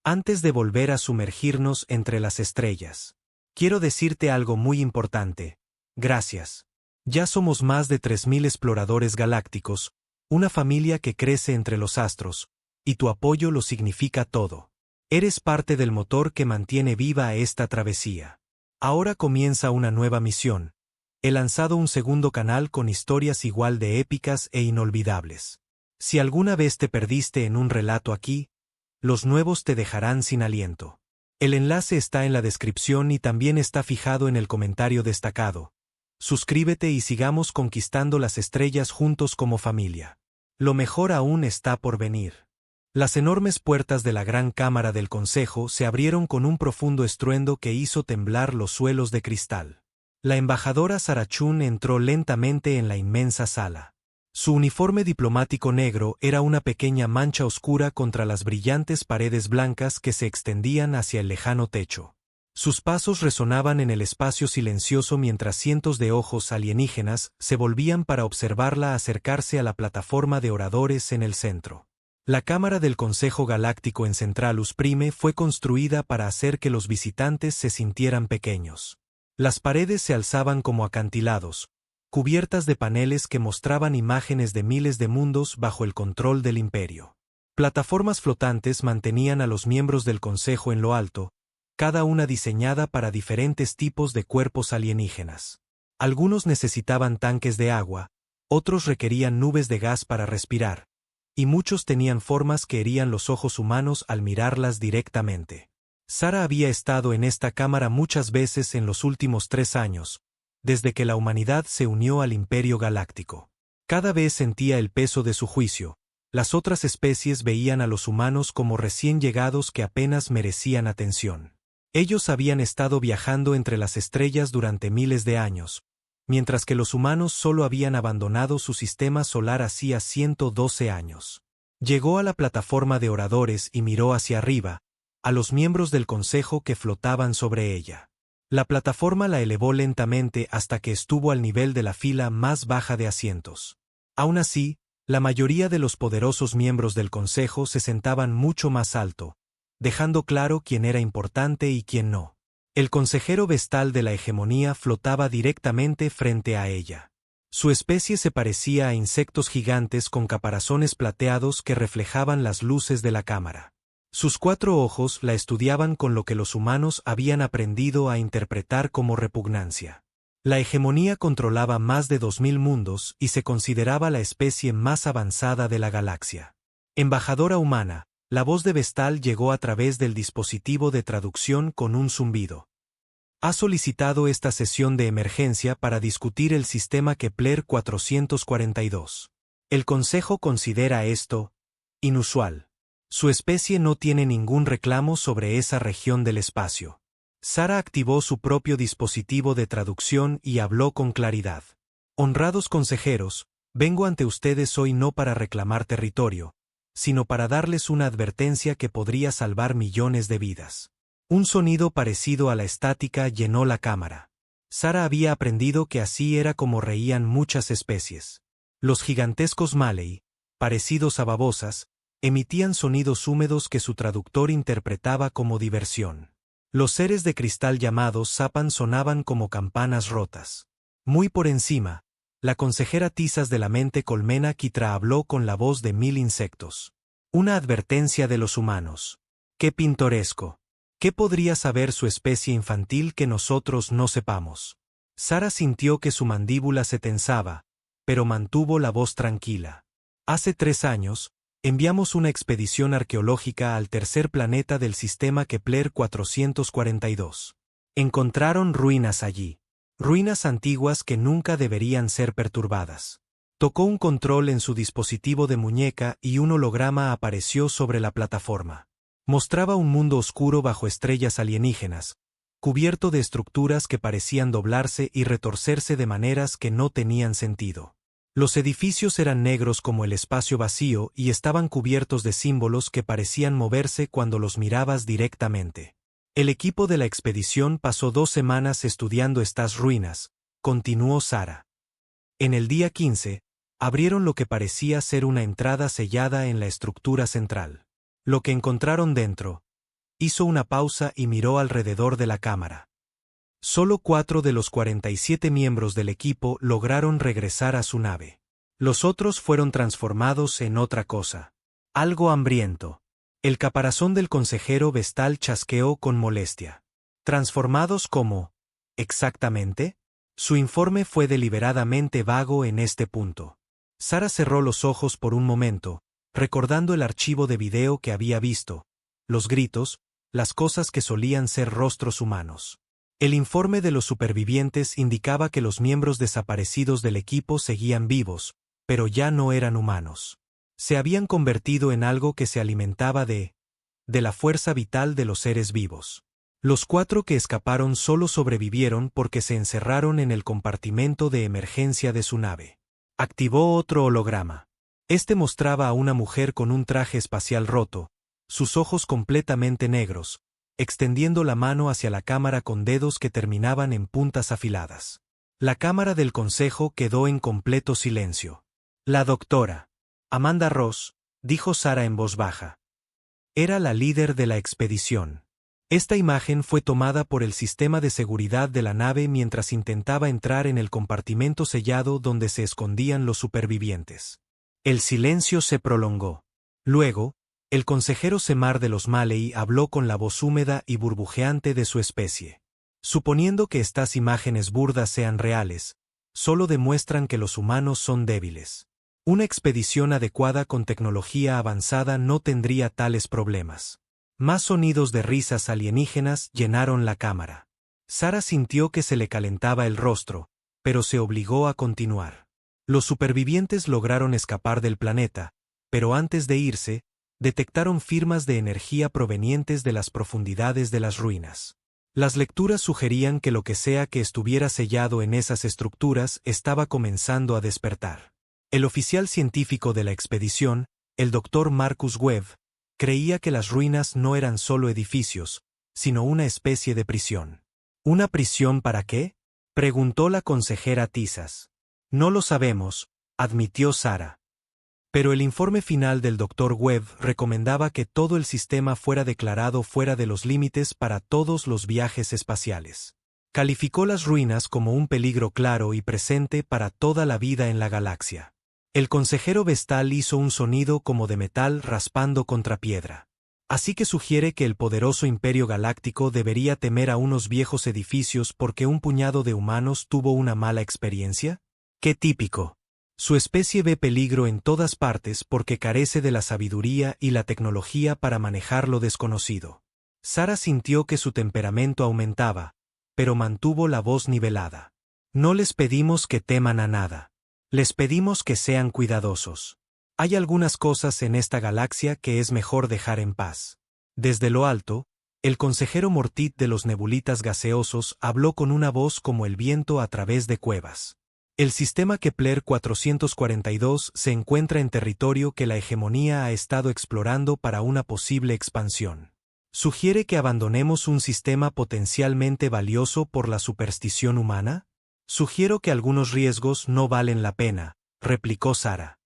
Antes de volver a sumergirnos entre las estrellas, quiero decirte algo muy importante. Gracias. Ya somos más de 3000 exploradores galácticos, una familia que crece entre los astros, y tu apoyo lo significa todo. Eres parte del motor que mantiene viva esta travesía. Ahora comienza una nueva misión. He lanzado un segundo canal con historias igual de épicas e inolvidables. Si alguna vez te perdiste en un relato aquí, los nuevos te dejarán sin aliento. El enlace está en la descripción y también está fijado en el comentario destacado. Suscríbete y sigamos conquistando las estrellas juntos como familia. Lo mejor aún está por venir. Las enormes puertas de la gran cámara del Consejo se abrieron con un profundo estruendo que hizo temblar los suelos de cristal. La embajadora Sarah Chun entró lentamente en la inmensa sala. Su uniforme diplomático negro era una pequeña mancha oscura contra las brillantes paredes blancas que se extendían hacia el lejano techo. Sus pasos resonaban en el espacio silencioso mientras cientos de ojos alienígenas se volvían para observarla acercarse a la plataforma de oradores en el centro. La Cámara del Consejo Galáctico en Centralus Prime fue construida para hacer que los visitantes se sintieran pequeños. Las paredes se alzaban como acantilados, cubiertas de paneles que mostraban imágenes de miles de mundos bajo el control del Imperio. Plataformas flotantes mantenían a los miembros del Consejo en lo alto, cada una diseñada para diferentes tipos de cuerpos alienígenas. Algunos necesitaban tanques de agua, otros requerían nubes de gas para respirar, y muchos tenían formas que herían los ojos humanos al mirarlas directamente. Sarah había estado en esta cámara muchas veces en los últimos 3 años, desde que la humanidad se unió al Imperio Galáctico. Cada vez sentía el peso de su juicio. Las otras especies veían a los humanos como recién llegados que apenas merecían atención. Ellos habían estado viajando entre las estrellas durante miles de años, mientras que los humanos solo habían abandonado su sistema solar hacía 112 años. Llegó a la plataforma de oradores y miró hacia arriba, a los miembros del Consejo que flotaban sobre ella. La plataforma la elevó lentamente hasta que estuvo al nivel de la fila más baja de asientos. Aún así, la mayoría de los poderosos miembros del Consejo se sentaban mucho más alto, dejando claro quién era importante y quién no. El consejero vestal de la hegemonía flotaba directamente frente a ella. Su especie se parecía a insectos gigantes con caparazones plateados que reflejaban las luces de la cámara. Sus 4 ojos la estudiaban con lo que los humanos habían aprendido a interpretar como repugnancia. La hegemonía controlaba más de 2000 mundos y se consideraba la especie más avanzada de la galaxia. Embajadora humana, la voz de Vestal llegó a través del dispositivo de traducción con un zumbido. Ha solicitado esta sesión de emergencia para discutir el sistema Kepler 442. El Consejo considera esto inusual. Su especie no tiene ningún reclamo sobre esa región del espacio. Sarah activó su propio dispositivo de traducción y habló con claridad. Honrados consejeros, vengo ante ustedes hoy no para reclamar territorio, sino para darles una advertencia que podría salvar millones de vidas. Un sonido parecido a la estática llenó la cámara. Sarah había aprendido que así era como reían muchas especies. Los gigantescos Maley, parecidos a babosas, emitían sonidos húmedos que su traductor interpretaba como diversión. Los seres de cristal llamados Sapan sonaban como campanas rotas. Muy por encima, la consejera Tizas de la mente Colmena Kitra habló con la voz de 1000 insectos. Una advertencia de los humanos. ¡Qué pintoresco! ¿Qué podría saber su especie infantil que nosotros no sepamos? Sarah sintió que su mandíbula se tensaba, pero mantuvo la voz tranquila. Hace 3 años, enviamos una expedición arqueológica al tercer planeta del sistema Kepler 442. Encontraron ruinas allí. Ruinas antiguas que nunca deberían ser perturbadas. Tocó un control en su dispositivo de muñeca y un holograma apareció sobre la plataforma. Mostraba un mundo oscuro bajo estrellas alienígenas, cubierto de estructuras que parecían doblarse y retorcerse de maneras que no tenían sentido. Los edificios eran negros como el espacio vacío y estaban cubiertos de símbolos que parecían moverse cuando los mirabas directamente. El equipo de la expedición pasó 2 semanas estudiando estas ruinas, continuó Sarah. En el día 15, abrieron lo que parecía ser una entrada sellada en la estructura central. Lo que encontraron dentro, hizo una pausa y miró alrededor de la cámara. Solo 4 de los 47 miembros del equipo lograron regresar a su nave. Los otros fueron transformados en otra cosa. Algo hambriento. El caparazón del consejero Vestal chasqueó con molestia. ¿Transformados cómo? ¿Exactamente? Su informe fue deliberadamente vago en este punto. Sara cerró los ojos por un momento, recordando el archivo de video que había visto, los gritos, las cosas que solían ser rostros humanos. El informe de los supervivientes indicaba que los miembros desaparecidos del equipo seguían vivos, pero ya no eran humanos. Se habían convertido en algo que se alimentaba de la fuerza vital de los seres vivos. Los 4 que escaparon solo sobrevivieron porque se encerraron en el compartimento de emergencia de su nave. Activó otro holograma. Este mostraba a una mujer con un traje espacial roto, sus ojos completamente negros, extendiendo la mano hacia la cámara con dedos que terminaban en puntas afiladas. La cámara del consejo quedó en completo silencio. La doctora Amanda Ross, dijo Sara en voz baja. Era la líder de la expedición. Esta imagen fue tomada por el sistema de seguridad de la nave mientras intentaba entrar en el compartimento sellado donde se escondían los supervivientes. El silencio se prolongó. Luego, el consejero Semar de los Maley habló con la voz húmeda y burbujeante de su especie. Suponiendo que estas imágenes burdas sean reales, solo demuestran que los humanos son débiles. Una expedición adecuada con tecnología avanzada no tendría tales problemas. Más sonidos de risas alienígenas llenaron la cámara. Sara sintió que se le calentaba el rostro, pero se obligó a continuar. Los supervivientes lograron escapar del planeta, pero antes de irse, detectaron firmas de energía provenientes de las profundidades de las ruinas. Las lecturas sugerían que lo que sea que estuviera sellado en esas estructuras estaba comenzando a despertar. El oficial científico de la expedición, el Dr. Marcus Webb, creía que las ruinas no eran solo edificios, sino una especie de prisión. ¿Una prisión para qué?, preguntó la consejera Tizas. No lo sabemos, admitió Sara. Pero el informe final del Dr. Webb recomendaba que todo el sistema fuera declarado fuera de los límites para todos los viajes espaciales. Calificó las ruinas como un peligro claro y presente para toda la vida en la galaxia. El consejero Vestal hizo un sonido como de metal raspando contra piedra. Así que sugiere que el poderoso imperio galáctico debería temer a unos viejos edificios porque un puñado de humanos tuvo una mala experiencia. ¡Qué típico! Su especie ve peligro en todas partes porque carece de la sabiduría y la tecnología para manejar lo desconocido. Sara sintió que su temperamento aumentaba, pero mantuvo la voz nivelada. No les pedimos que teman a nada. Les pedimos que sean cuidadosos. Hay algunas cosas en esta galaxia que es mejor dejar en paz. Desde lo alto, el consejero Mortit de los nebulitas gaseosos habló con una voz como el viento a través de cuevas. El sistema Kepler 442 se encuentra en territorio que la hegemonía ha estado explorando para una posible expansión. ¿Sugiere que abandonemos un sistema potencialmente valioso por la superstición humana? Sugiero que algunos riesgos no valen la pena, replicó Sara.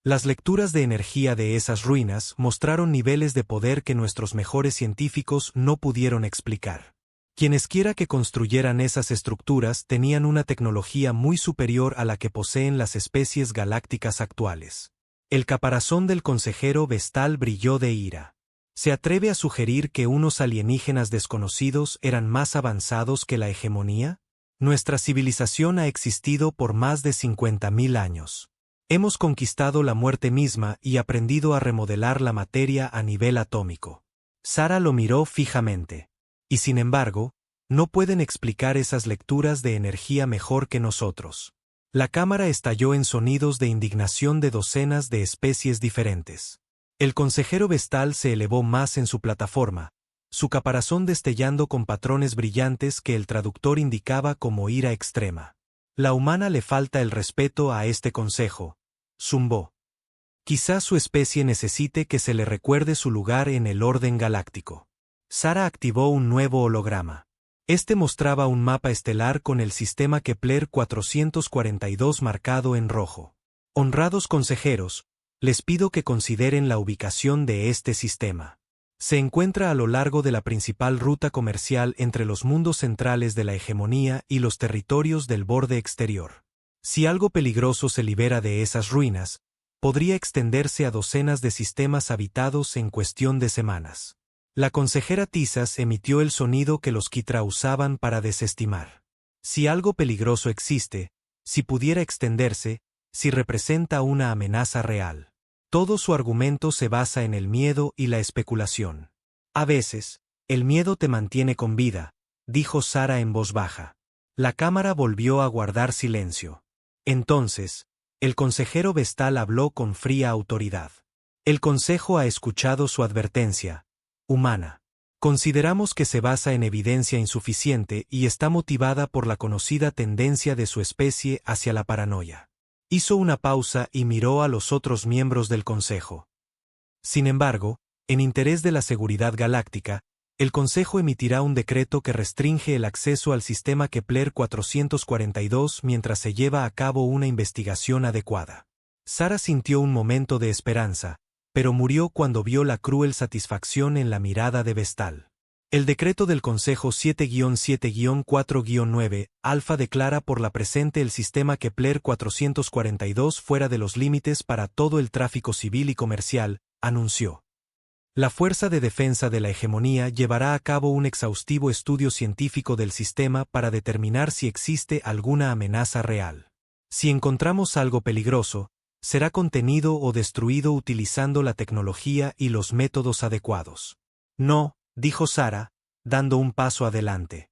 Las lecturas de energía de esas ruinas mostraron niveles de poder que nuestros mejores científicos no pudieron explicar. Quienesquiera que construyeran esas estructuras tenían una tecnología muy superior a la que poseen las especies galácticas actuales. El caparazón del consejero Vestal brilló de ira. ¿Se atreve a sugerir que unos alienígenas desconocidos eran más avanzados que la hegemonía? Nuestra civilización ha existido por más de 50.000 años. Hemos conquistado la muerte misma y aprendido a remodelar la materia a nivel atómico. Sara lo miró fijamente. Y sin embargo, no pueden explicar esas lecturas de energía mejor que nosotros. La cámara estalló en sonidos de indignación de docenas de especies diferentes. El consejero Vestal se elevó más en su plataforma, su caparazón destellando con patrones brillantes que el traductor indicaba como ira extrema. La humana le falta el respeto a este consejo, zumbó. Quizás su especie necesite que se le recuerde su lugar en el orden galáctico. Sara activó un nuevo holograma. Este mostraba un mapa estelar con el sistema Kepler 442 marcado en rojo. Honrados consejeros, les pido que consideren la ubicación de este sistema. Se encuentra a lo largo de la principal ruta comercial entre los mundos centrales de la hegemonía y los territorios del borde exterior. Si algo peligroso se libera de esas ruinas, podría extenderse a docenas de sistemas habitados en cuestión de semanas. La consejera Tisas emitió el sonido que los Kithra usaban para desestimar. Si algo peligroso existe, si pudiera extenderse, si representa una amenaza real. Todo su argumento se basa en el miedo y la especulación. A veces, el miedo te mantiene con vida, dijo Sara en voz baja. La cámara volvió a guardar silencio. Entonces, el consejero Vestal habló con fría autoridad. El Consejo ha escuchado su advertencia, humana. Consideramos que se basa en evidencia insuficiente y está motivada por la conocida tendencia de su especie hacia la paranoia. Hizo una pausa y miró a los otros miembros del Consejo. Sin embargo, en interés de la seguridad galáctica, el Consejo emitirá un decreto que restringe el acceso al sistema Kepler 442 mientras se lleva a cabo una investigación adecuada. Sara sintió un momento de esperanza, pero murió cuando vio la cruel satisfacción en la mirada de Vestal. El decreto del Consejo 7-7-4-9, Alfa declara por la presente el sistema Kepler 442 fuera de los límites para todo el tráfico civil y comercial, anunció. La Fuerza de Defensa de la Hegemonía llevará a cabo un exhaustivo estudio científico del sistema para determinar si existe alguna amenaza real. Si encontramos algo peligroso, será contenido o destruido utilizando la tecnología y los métodos adecuados. No, dijo Sara, dando un paso adelante.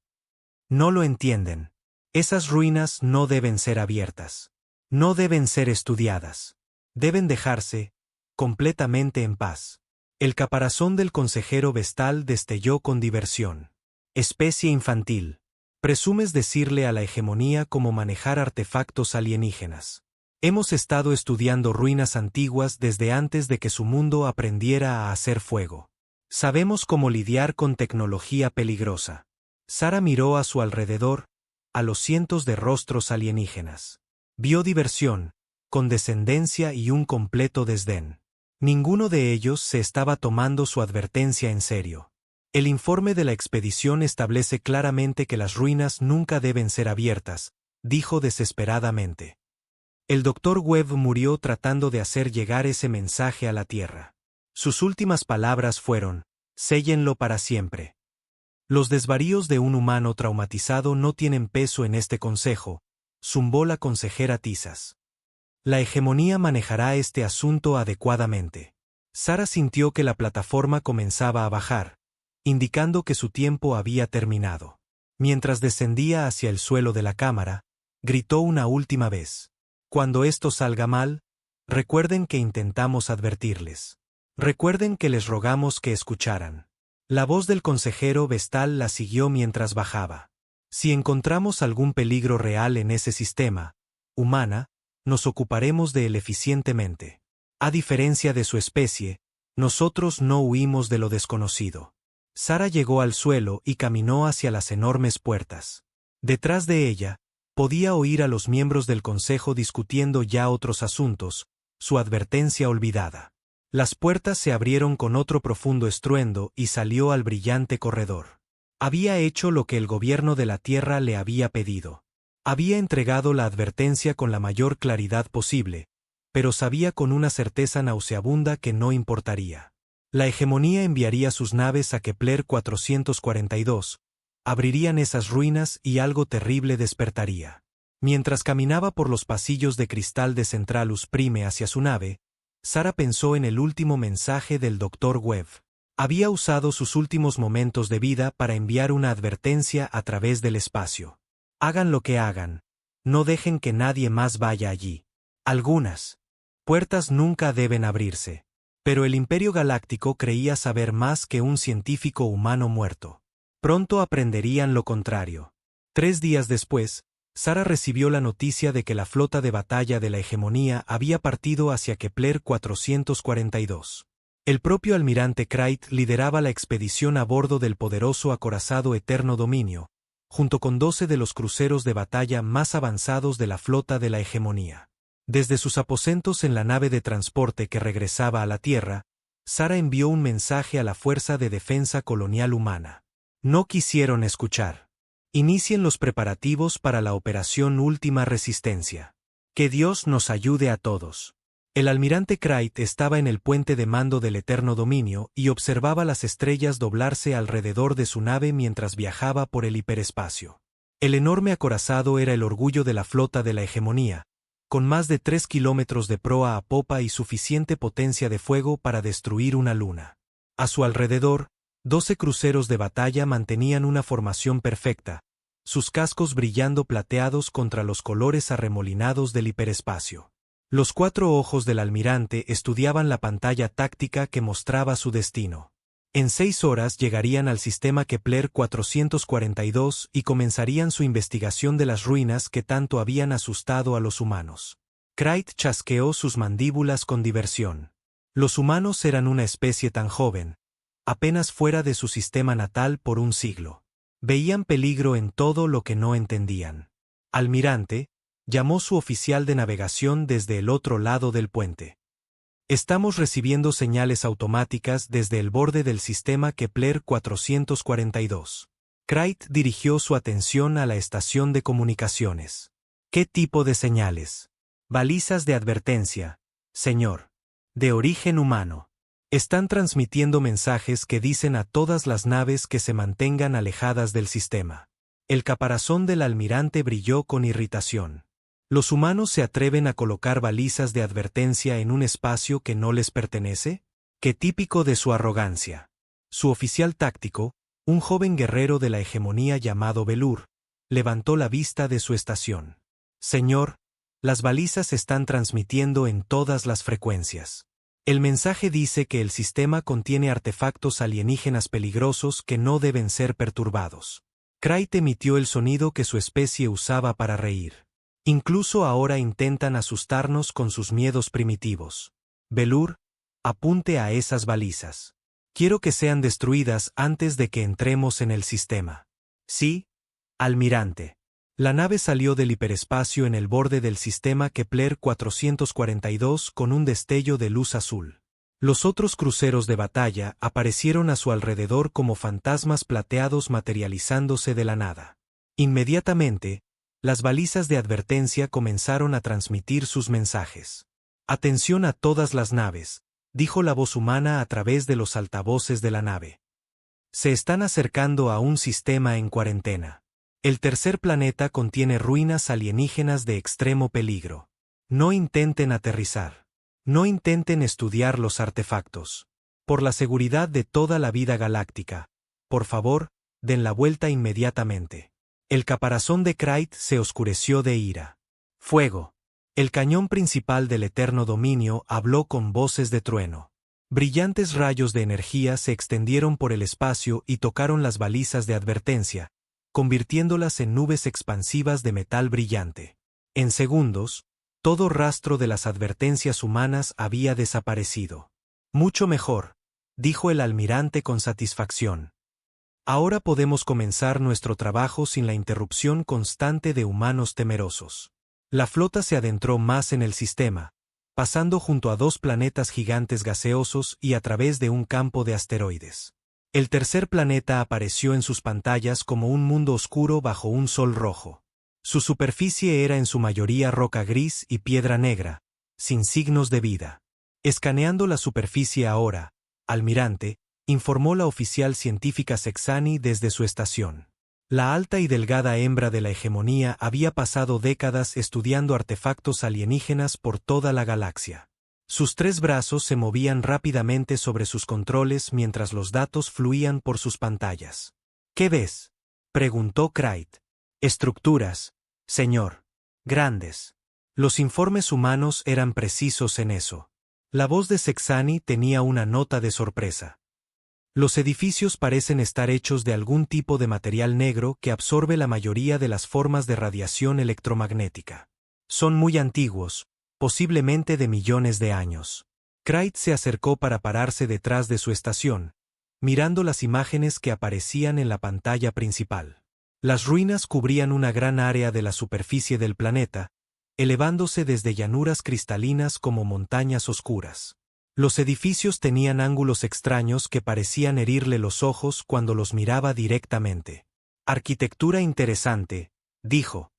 No lo entienden. Esas ruinas no deben ser abiertas. No deben ser estudiadas. Deben dejarse completamente en paz. El caparazón del consejero Vestal destelló con diversión. Especie infantil. Presumes decirle a la hegemonía cómo manejar artefactos alienígenas. Hemos estado estudiando ruinas antiguas desde antes de que su mundo aprendiera a hacer fuego. Sabemos cómo lidiar con tecnología peligrosa. Sara miró a su alrededor, a los cientos de rostros alienígenas. Vio diversión, condescendencia y un completo desdén. Ninguno de ellos se estaba tomando su advertencia en serio. El informe de la expedición establece claramente que las ruinas nunca deben ser abiertas, dijo desesperadamente. El Dr. Webb murió tratando de hacer llegar ese mensaje a la Tierra. Sus últimas palabras fueron: séllenlo para siempre. Los desvaríos de un humano traumatizado no tienen peso en este consejo, zumbó la consejera Tisas. La hegemonía manejará este asunto adecuadamente. Sara sintió que la plataforma comenzaba a bajar, indicando que su tiempo había terminado. Mientras descendía hacia el suelo de la cámara, gritó una última vez. Cuando esto salga mal, recuerden que intentamos advertirles. Recuerden que les rogamos que escucharan. La voz del consejero Vestal la siguió mientras bajaba. Si encontramos algún peligro real en ese sistema, humana, nos ocuparemos de él eficientemente. A diferencia de su especie, nosotros no huimos de lo desconocido. Sara llegó al suelo y caminó hacia las enormes puertas. Detrás de ella, podía oír a los miembros del consejo discutiendo ya otros asuntos, su advertencia olvidada. Las puertas se abrieron con otro profundo estruendo y salió al brillante corredor. Había hecho lo que el gobierno de la Tierra le había pedido. Había entregado la advertencia con la mayor claridad posible, pero sabía con una certeza nauseabunda que no importaría. La hegemonía enviaría sus naves a Kepler 442, abrirían esas ruinas y algo terrible despertaría. Mientras caminaba por los pasillos de cristal de Centralus Prime hacia su nave, Sara pensó en el último mensaje del Dr. Webb. Había usado sus últimos momentos de vida para enviar una advertencia a través del espacio. Hagan lo que hagan, no dejen que nadie más vaya allí. Algunas puertas nunca deben abrirse. Pero el Imperio Galáctico creía saber más que un científico humano muerto. Pronto aprenderían lo contrario. 3 días después, Sara recibió la noticia de que la flota de batalla de la hegemonía había partido hacia Kepler 442. El propio almirante Krayt lideraba la expedición a bordo del poderoso acorazado Eterno Dominio, junto con 12 de los cruceros de batalla más avanzados de la flota de la hegemonía. Desde sus aposentos en la nave de transporte que regresaba a la Tierra, Sara envió un mensaje a la Fuerza de Defensa Colonial Humana. No quisieron escuchar. Inicien los preparativos para la Operación Última Resistencia. Que Dios nos ayude a todos. El almirante Kright estaba en el puente de mando del Eterno Dominio y observaba las estrellas doblarse alrededor de su nave mientras viajaba por el hiperespacio. El enorme acorazado era el orgullo de la flota de la hegemonía, con más de 3 kilómetros de proa a popa y suficiente potencia de fuego para destruir una luna. A su alrededor, 12 cruceros de batalla mantenían una formación perfecta, sus cascos brillando plateados contra los colores arremolinados del hiperespacio. Los 4 ojos del almirante estudiaban la pantalla táctica que mostraba su destino. En 6 horas llegarían al sistema Kepler 442 y comenzarían su investigación de las ruinas que tanto habían asustado a los humanos. Kright chasqueó sus mandíbulas con diversión. Los humanos eran una especie tan joven, apenas fuera de su sistema natal por un siglo. Veían peligro en todo lo que no entendían. Almirante, llamó su oficial de navegación desde el otro lado del puente. Estamos recibiendo señales automáticas desde el borde del sistema Kepler 442. Kright dirigió su atención a la estación de comunicaciones. ¿Qué tipo de señales? Balizas de advertencia, señor. De origen humano. Están transmitiendo mensajes que dicen a todas las naves que se mantengan alejadas del sistema. El caparazón del almirante brilló con irritación. ¿Los humanos se atreven a colocar balizas de advertencia en un espacio que no les pertenece? ¡Qué típico de su arrogancia! Su oficial táctico, un joven guerrero de la hegemonía llamado Belur, levantó la vista de su estación. Señor, las balizas están transmitiendo en todas las frecuencias. El mensaje dice que el sistema contiene artefactos alienígenas peligrosos que no deben ser perturbados. Kright emitió el sonido que su especie usaba para reír. Incluso ahora intentan asustarnos con sus miedos primitivos. Belur, apunte a esas balizas. Quiero que sean destruidas antes de que entremos en el sistema. Sí, almirante. La nave salió del hiperespacio en el borde del sistema Kepler 442 con un destello de luz azul. Los otros cruceros de batalla aparecieron a su alrededor como fantasmas plateados materializándose de la nada. Inmediatamente, las balizas de advertencia comenzaron a transmitir sus mensajes. «Atención a todas las naves», dijo la voz humana a través de los altavoces de la nave. «Se están acercando a un sistema en cuarentena. El tercer planeta contiene ruinas alienígenas de extremo peligro. No intenten aterrizar. No intenten estudiar los artefactos. Por la seguridad de toda la vida galáctica, por favor, den la vuelta inmediatamente». El caparazón de Kright se oscureció de ira. Fuego. El cañón principal del Eterno Dominio habló con voces de trueno. Brillantes rayos de energía se extendieron por el espacio y tocaron las balizas de advertencia, convirtiéndolas en nubes expansivas de metal brillante. En segundos, todo rastro de las advertencias humanas había desaparecido. Mucho mejor, dijo el almirante con satisfacción. Ahora podemos comenzar nuestro trabajo sin la interrupción constante de humanos temerosos. La flota se adentró más en el sistema, pasando junto a 2 planetas gigantes gaseosos y a través de un campo de asteroides. El tercer planeta apareció en sus pantallas como un mundo oscuro bajo un sol rojo. Su superficie era en su mayoría roca gris y piedra negra, sin signos de vida. Escaneando la superficie ahora, almirante, informó la oficial científica Sexani desde su estación. La alta y delgada hembra de la hegemonía había pasado décadas estudiando artefactos alienígenas por toda la galaxia. Sus 3 brazos se movían rápidamente sobre sus controles mientras los datos fluían por sus pantallas. ¿Qué ves?, preguntó Kright. Estructuras, señor. Grandes. Los informes humanos eran precisos en eso. La voz de Sexani tenía una nota de sorpresa. Los edificios parecen estar hechos de algún tipo de material negro que absorbe la mayoría de las formas de radiación electromagnética. Son muy antiguos, posiblemente de millones de años. Kright se acercó para pararse detrás de su estación, mirando las imágenes que aparecían en la pantalla principal. Las ruinas cubrían una gran área de la superficie del planeta, elevándose desde llanuras cristalinas como montañas oscuras. Los edificios tenían ángulos extraños que parecían herirle los ojos cuando los miraba directamente. Arquitectura interesante, dijo.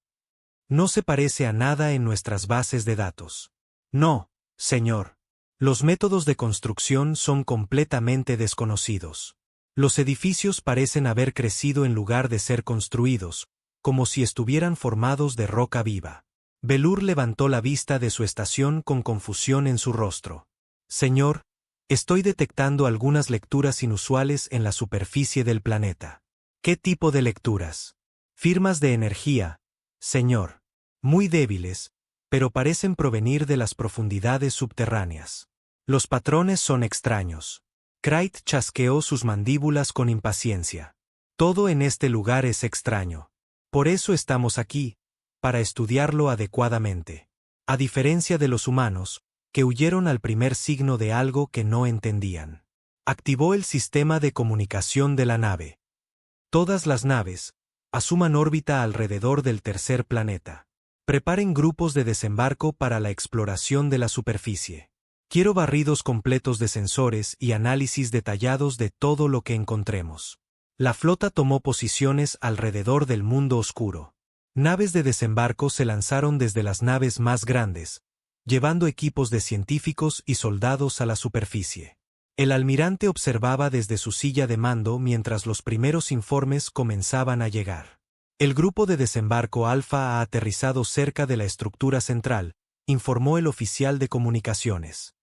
No se parece a nada en nuestras bases de datos. No, señor. Los métodos de construcción son completamente desconocidos. Los edificios parecen haber crecido en lugar de ser construidos, como si estuvieran formados de roca viva. Velour levantó la vista de su estación con confusión en su rostro. Señor, estoy detectando algunas lecturas inusuales en la superficie del planeta. ¿Qué tipo de lecturas? Firmas de energía, señor. Muy débiles, pero parecen provenir de las profundidades subterráneas. Los patrones son extraños. Crait chasqueó sus mandíbulas con impaciencia. Todo en este lugar es extraño. Por eso estamos aquí, para estudiarlo adecuadamente. A diferencia de los humanos, que huyeron al primer signo de algo que no entendían. Activó el sistema de comunicación de la nave. Todas las naves asuman órbita alrededor del tercer planeta. Preparen grupos de desembarco para la exploración de la superficie. Quiero barridos completos de sensores y análisis detallados de todo lo que encontremos. La flota tomó posiciones alrededor del mundo oscuro. Naves de desembarco se lanzaron desde las naves más grandes, llevando equipos de científicos y soldados a la superficie. El almirante observaba desde su silla de mando mientras los primeros informes comenzaban a llegar. El grupo de desembarco Alfa ha aterrizado cerca de la estructura central, informó el oficial de comunicaciones.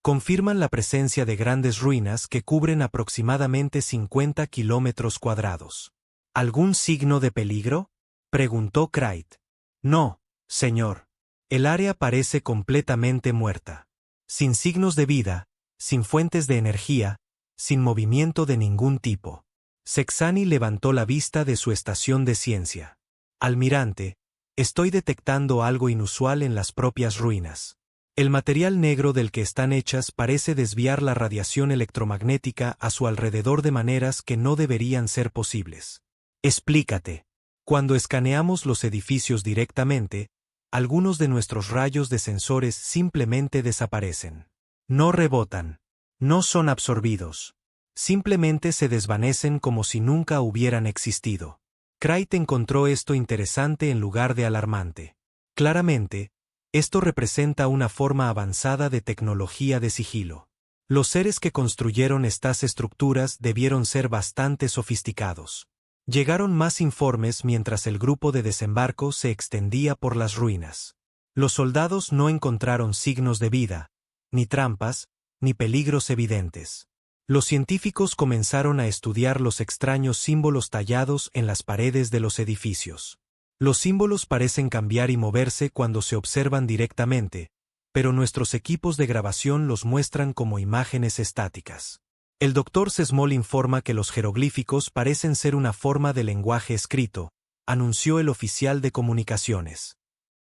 Confirman la presencia de grandes ruinas que cubren aproximadamente 50 kilómetros cuadrados. ¿Algún signo de peligro?, preguntó Crait. No, señor. El área parece completamente muerta. Sin signos de vida, sin fuentes de energía, sin movimiento de ningún tipo. Sexani levantó la vista de su estación de ciencia. Almirante, estoy detectando algo inusual en las propias ruinas. El material negro del que están hechas parece desviar la radiación electromagnética a su alrededor de maneras que no deberían ser posibles. Explícate. Cuando escaneamos los edificios directamente, algunos de nuestros rayos de sensores simplemente desaparecen. No rebotan. No son absorbidos. Simplemente se desvanecen como si nunca hubieran existido. Crait encontró esto interesante en lugar de alarmante. Claramente, esto representa una forma avanzada de tecnología de sigilo. Los seres que construyeron estas estructuras debieron ser bastante sofisticados. Llegaron más informes mientras el grupo de desembarco se extendía por las ruinas. Los soldados no encontraron signos de vida, ni trampas, ni peligros evidentes. Los científicos comenzaron a estudiar los extraños símbolos tallados en las paredes de los edificios. Los símbolos parecen cambiar y moverse cuando se observan directamente, pero nuestros equipos de grabación los muestran como imágenes estáticas. El Dr. Sesmol informa que los jeroglíficos parecen ser una forma de lenguaje escrito, anunció el oficial de comunicaciones.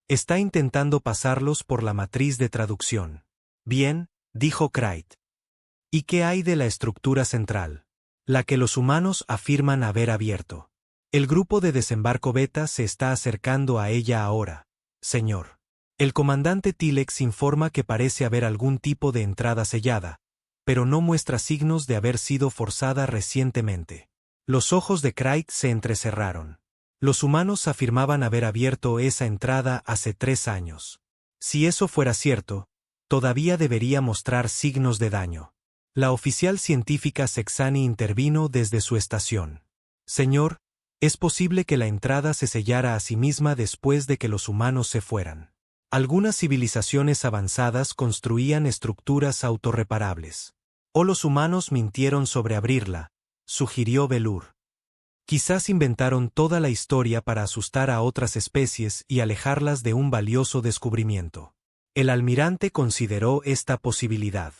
Está intentando pasarlos por la matriz de traducción. Bien, dijo Crait. ¿Y qué hay de la estructura central? La que los humanos afirman haber abierto. El grupo de desembarco Beta se está acercando a ella ahora, señor. El comandante Tilex informa que parece haber algún tipo de entrada sellada, pero no muestra signos de haber sido forzada recientemente. Los ojos de Crait se entrecerraron. Los humanos afirmaban haber abierto esa entrada hace 3 años. Si eso fuera cierto, todavía debería mostrar signos de daño. La oficial científica Sexani intervino desde su estación. Señor, es posible que la entrada se sellara a sí misma después de que los humanos se fueran. Algunas civilizaciones avanzadas construían estructuras autorreparables. O los humanos mintieron sobre abrirla, sugirió Velour. Quizás inventaron toda la historia para asustar a otras especies y alejarlas de un valioso descubrimiento. El almirante consideró esta posibilidad.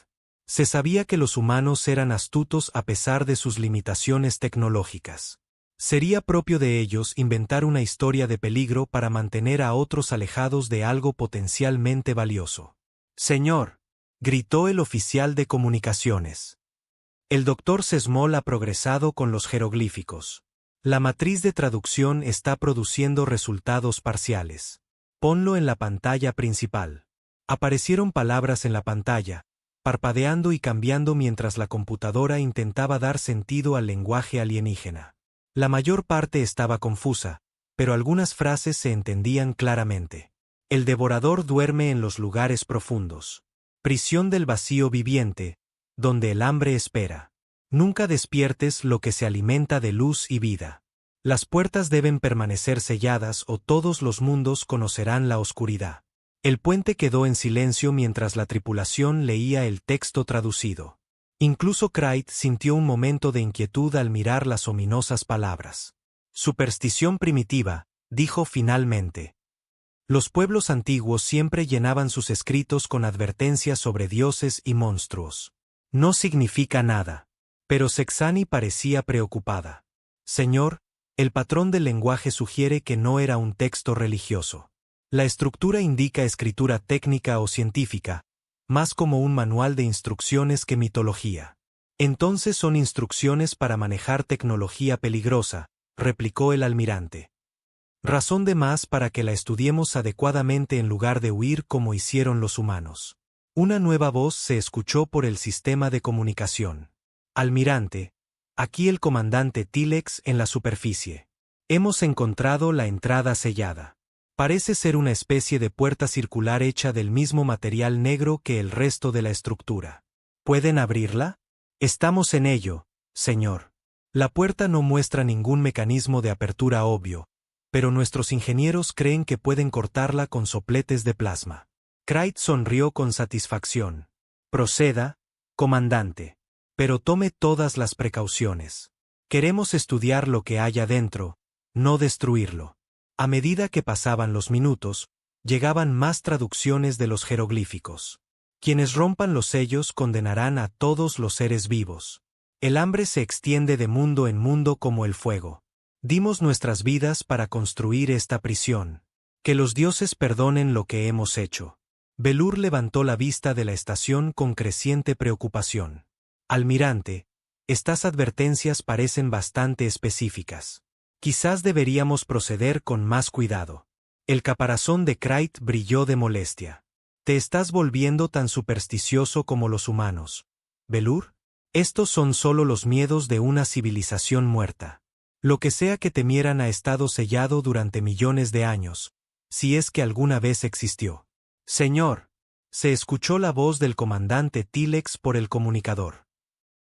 Se sabía que los humanos eran astutos a pesar de sus limitaciones tecnológicas. Sería propio de ellos inventar una historia de peligro para mantener a otros alejados de algo potencialmente valioso. Señor, gritó el oficial de comunicaciones. El Dr. Sesmol ha progresado con los jeroglíficos. La matriz de traducción está produciendo resultados parciales. Ponlo en la pantalla principal. Aparecieron palabras en la pantalla, parpadeando y cambiando mientras la computadora intentaba dar sentido al lenguaje alienígena. La mayor parte estaba confusa, pero algunas frases se entendían claramente. El devorador duerme en los lugares profundos. Prisión del vacío viviente, donde el hambre espera. Nunca despiertes lo que se alimenta de luz y vida. Las puertas deben permanecer selladas o todos los mundos conocerán la oscuridad. El puente quedó en silencio mientras la tripulación leía el texto traducido. Incluso Craig sintió un momento de inquietud al mirar las ominosas palabras. Superstición primitiva, dijo finalmente. Los pueblos antiguos siempre llenaban sus escritos con advertencias sobre dioses y monstruos. No significa nada. Pero Sexani parecía preocupada. Señor, el patrón del lenguaje sugiere que no era un texto religioso. La estructura indica escritura técnica o científica, más como un manual de instrucciones que mitología. Entonces son instrucciones para manejar tecnología peligrosa, replicó el almirante. Razón de más para que la estudiemos adecuadamente en lugar de huir como hicieron los humanos. Una nueva voz se escuchó por el sistema de comunicación. Almirante, aquí el comandante Tilex en la superficie. Hemos encontrado la entrada sellada. Parece ser una especie de puerta circular hecha del mismo material negro que el resto de la estructura. ¿Pueden abrirla? Estamos en ello, señor. La puerta no muestra ningún mecanismo de apertura obvio, pero nuestros ingenieros creen que pueden cortarla con sopletes de plasma. Craig sonrió con satisfacción. Proceda, comandante. Pero tome todas las precauciones. Queremos estudiar lo que haya dentro, no destruirlo. A medida que pasaban los minutos, llegaban más traducciones de los jeroglíficos. Quienes rompan los sellos condenarán a todos los seres vivos. El hambre se extiende de mundo en mundo como el fuego. Dimos nuestras vidas para construir esta prisión. Que los dioses perdonen lo que hemos hecho. Belur levantó la vista de la estación con creciente preocupación. Almirante, estas advertencias parecen bastante específicas. Quizás deberíamos proceder con más cuidado. El caparazón de Craig brilló de molestia. Te estás volviendo tan supersticioso como los humanos. ¿Belur? Estos son solo los miedos de una civilización muerta. Lo que sea que temieran ha estado sellado durante millones de años, si es que alguna vez existió. Señor, se escuchó la voz del comandante Tilex por el comunicador.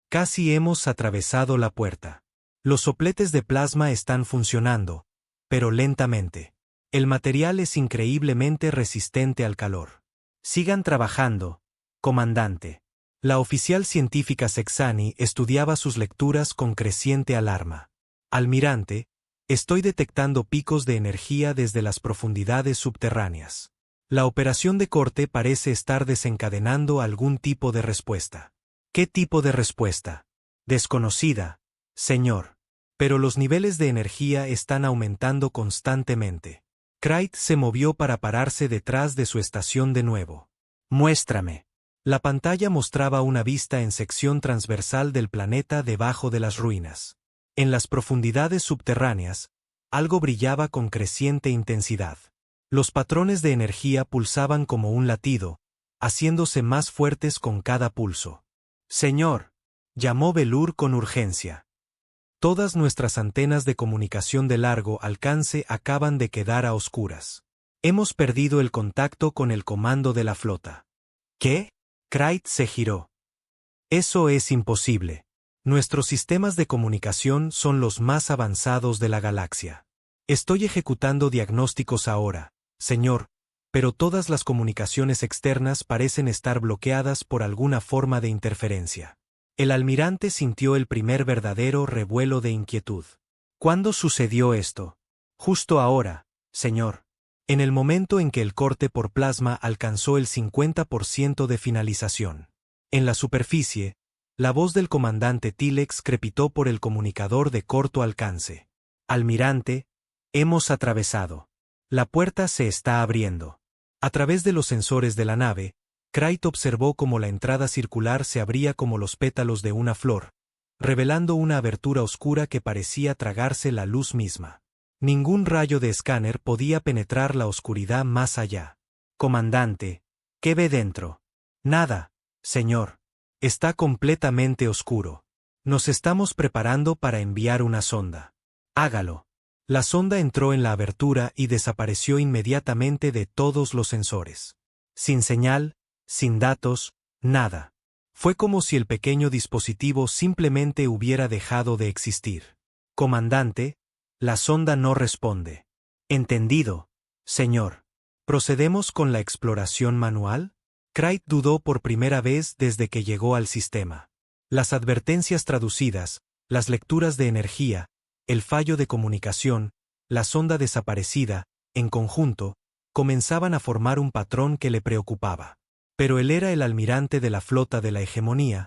Casi hemos atravesado la puerta. Los sopletes de plasma están funcionando, pero lentamente. El material es increíblemente resistente al calor. Sigan trabajando, comandante. La oficial científica Sexani estudiaba sus lecturas con creciente alarma. Almirante, estoy detectando picos de energía desde las profundidades subterráneas. La operación de corte parece estar desencadenando algún tipo de respuesta. ¿Qué tipo de respuesta? Desconocida, señor. Pero los niveles de energía están aumentando constantemente. Craig se movió para pararse detrás de su estación de nuevo. Muéstrame. La pantalla mostraba una vista en sección transversal del planeta debajo de las ruinas. En las profundidades subterráneas, algo brillaba con creciente intensidad. Los patrones de energía pulsaban como un latido, haciéndose más fuertes con cada pulso. Señor, llamó Belur con urgencia. Todas nuestras antenas de comunicación de largo alcance acaban de quedar a oscuras. Hemos perdido el contacto con el comando de la flota. ¿Qué? Craig se giró. Eso es imposible. Nuestros sistemas de comunicación son los más avanzados de la galaxia. Estoy ejecutando diagnósticos ahora, señor, pero todas las comunicaciones externas parecen estar bloqueadas por alguna forma de interferencia. El almirante sintió el primer verdadero revuelo de inquietud. ¿Cuándo sucedió esto? Justo ahora, señor. En el momento en que el corte por plasma alcanzó el 50% de finalización. En la superficie, la voz del comandante Tilex crepitó por el comunicador de corto alcance. Almirante, hemos atravesado. La puerta se está abriendo. A través de los sensores de la nave, Craig observó cómo la entrada circular se abría como los pétalos de una flor, revelando una abertura oscura que parecía tragarse la luz misma. Ningún rayo de escáner podía penetrar la oscuridad más allá. Comandante, ¿qué ve dentro? Nada, Señor. Está completamente oscuro. Nos estamos preparando para enviar una sonda. Hágalo. La sonda entró en la abertura y desapareció inmediatamente de todos los sensores. Sin señal, sin datos, nada. Fue como si el pequeño dispositivo simplemente hubiera dejado de existir. Comandante, la sonda no responde. Entendido, señor. ¿Procedemos con la exploración manual? Craig dudó por primera vez desde que llegó al sistema. Las advertencias traducidas, las lecturas de energía, el fallo de comunicación, la sonda desaparecida, en conjunto, comenzaban a formar un patrón que le preocupaba. Pero él era el almirante de la flota de la hegemonía,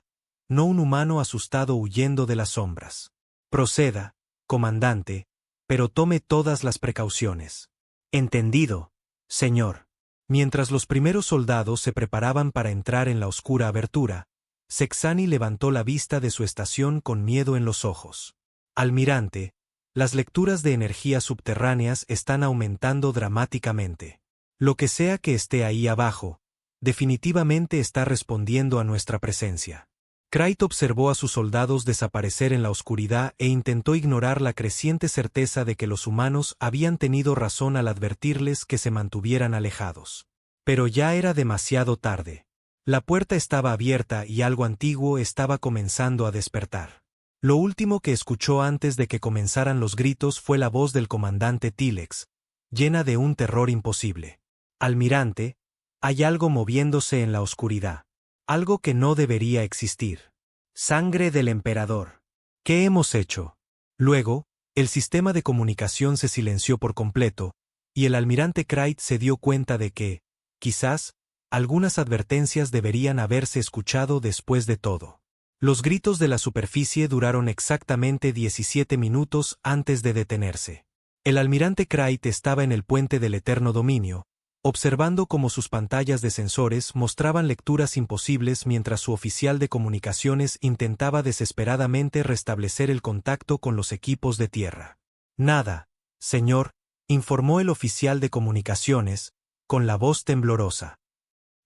no un humano asustado huyendo de las sombras. Proceda, comandante, pero tome todas las precauciones. Entendido, señor. Mientras los primeros soldados se preparaban para entrar en la oscura abertura, Sexani levantó la vista de su estación con miedo en los ojos. Almirante, las lecturas de energía subterráneas están aumentando dramáticamente. Lo que sea que esté ahí abajo, definitivamente está respondiendo a nuestra presencia. Craig observó a sus soldados desaparecer en la oscuridad e intentó ignorar la creciente certeza de que los humanos habían tenido razón al advertirles que se mantuvieran alejados. Pero ya era demasiado tarde. La puerta estaba abierta y algo antiguo estaba comenzando a despertar. Lo último que escuchó antes de que comenzaran los gritos fue la voz del comandante Tilex, llena de un terror imposible. Almirante, hay algo moviéndose en la oscuridad. Algo que no debería existir. Sangre del emperador. ¿Qué hemos hecho? Luego, el sistema de comunicación se silenció por completo, y el almirante Craig se dio cuenta de que, quizás, algunas advertencias deberían haberse escuchado después de todo. Los gritos de la superficie duraron exactamente 17 minutos antes de detenerse. El almirante Craig estaba en el puente del eterno dominio, observando cómo sus pantallas de sensores mostraban lecturas imposibles mientras su oficial de comunicaciones intentaba desesperadamente restablecer el contacto con los equipos de tierra. Nada, señor, informó el oficial de comunicaciones, con la voz temblorosa.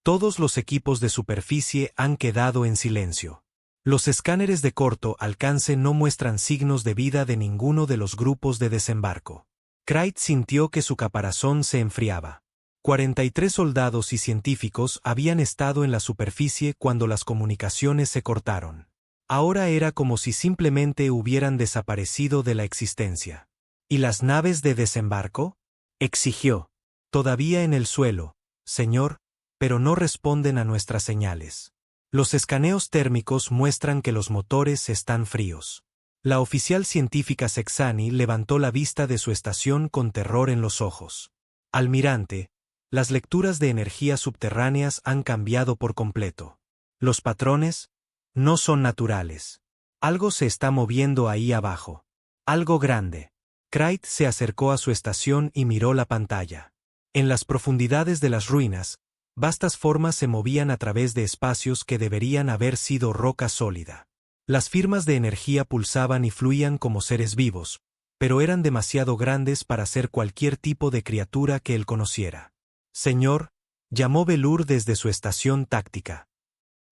Todos los equipos de superficie han quedado en silencio. Los escáneres de corto alcance no muestran signos de vida de ninguno de los grupos de desembarco. Craig sintió que su caparazón se enfriaba. 43 soldados y científicos habían estado en la superficie cuando las comunicaciones se cortaron. Ahora era como si simplemente hubieran desaparecido de la existencia. ¿Y las naves de desembarco? Exigió. Todavía en el suelo, señor, pero no responden a nuestras señales. Los escaneos térmicos muestran que los motores están fríos. La oficial científica Sexani levantó la vista de su estación con terror en los ojos. Almirante, las lecturas de energía subterráneas han cambiado por completo. Los patrones no son naturales. Algo se está moviendo ahí abajo. Algo grande. Craig se acercó a su estación y miró la pantalla. En las profundidades de las ruinas, vastas formas se movían a través de espacios que deberían haber sido roca sólida. Las firmas de energía pulsaban y fluían como seres vivos, pero eran demasiado grandes para ser cualquier tipo de criatura que él conociera. Señor, llamó Belur desde su estación táctica.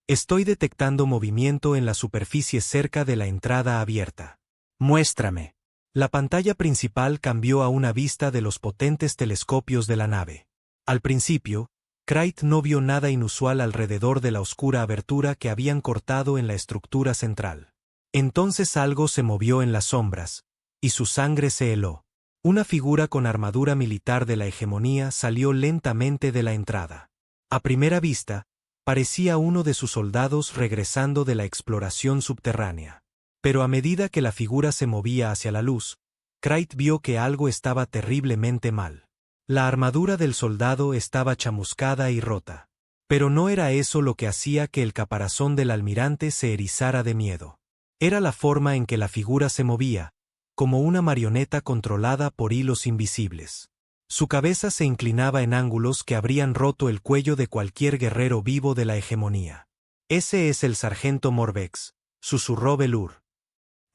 Estoy detectando movimiento en la superficie cerca de la entrada abierta. Muéstrame. La pantalla principal cambió a una vista de los potentes telescopios de la nave. Al principio, Craig no vio nada inusual alrededor de la oscura abertura que habían cortado en la estructura central. Entonces algo se movió en las sombras, y su sangre se heló. Una figura con armadura militar de la hegemonía salió lentamente de la entrada. A primera vista, parecía uno de sus soldados regresando de la exploración subterránea. Pero a medida que la figura se movía hacia la luz, Craig vio que algo estaba terriblemente mal. La armadura del soldado estaba chamuscada y rota. Pero no era eso lo que hacía que el caparazón del almirante se erizara de miedo. Era la forma en que la figura se movía, como una marioneta controlada por hilos invisibles. Su cabeza se inclinaba en ángulos que habrían roto el cuello de cualquier guerrero vivo de la hegemonía. Ese es el sargento Morvex, susurró Belur.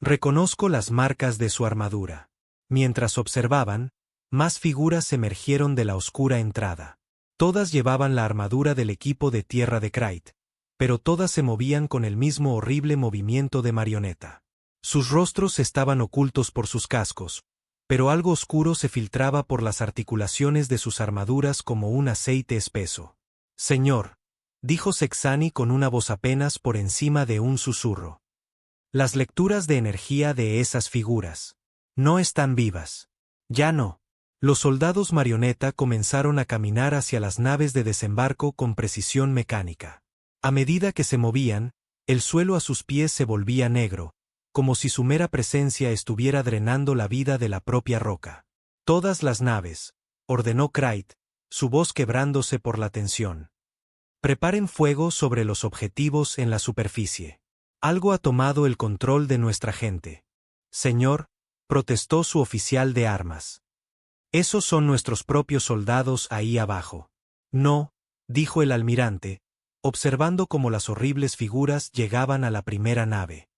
Reconozco las marcas de su armadura. Mientras observaban, más figuras emergieron de la oscura entrada. Todas llevaban la armadura del equipo de tierra de Craig, pero todas se movían con el mismo horrible movimiento de marioneta. Sus rostros estaban ocultos por sus cascos, pero algo oscuro se filtraba por las articulaciones de sus armaduras como un aceite espeso. «Señor», dijo Sexani con una voz apenas por encima de un susurro. «Las lecturas de energía de esas figuras no están vivas. Ya no». Los soldados marioneta comenzaron a caminar hacia las naves de desembarco con precisión mecánica. A medida que se movían, el suelo a sus pies se volvía negro, como si su mera presencia estuviera drenando la vida de la propia roca. «Todas las naves», ordenó Krayt, su voz quebrándose por la tensión. «Preparen fuego sobre los objetivos en la superficie. Algo ha tomado el control de nuestra gente». «Señor», protestó su oficial de armas. «Esos son nuestros propios soldados ahí abajo». «No», dijo el almirante, observando cómo las horribles figuras llegaban a la primera nave.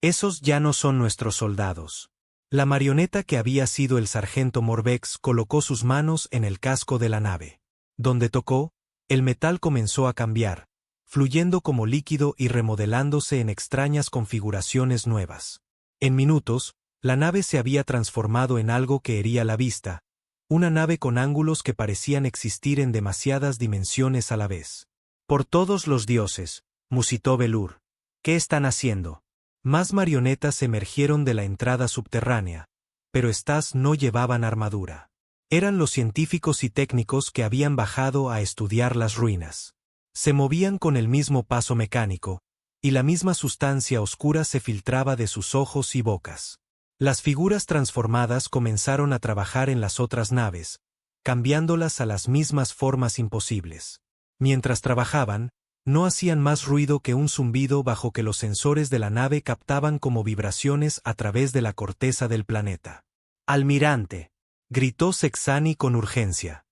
«Esos ya no son nuestros soldados». La marioneta que había sido el sargento Morvex colocó sus manos en el casco de la nave. Donde tocó, el metal comenzó a cambiar, fluyendo como líquido y remodelándose en extrañas configuraciones nuevas. En minutos, la nave se había transformado en algo que hería la vista, una nave con ángulos que parecían existir en demasiadas dimensiones a la vez. «Por todos los dioses», musitó Belur. «¿Qué están haciendo?» Más marionetas emergieron de la entrada subterránea, pero estas no llevaban armadura. Eran los científicos y técnicos que habían bajado a estudiar las ruinas. Se movían con el mismo paso mecánico, y la misma sustancia oscura se filtraba de sus ojos y bocas. Las figuras transformadas comenzaron a trabajar en las otras naves, cambiándolas a las mismas formas imposibles. Mientras trabajaban, no hacían más ruido que un zumbido bajo que los sensores de la nave captaban como vibraciones a través de la corteza del planeta. «Almirante», gritó Sexani con urgencia.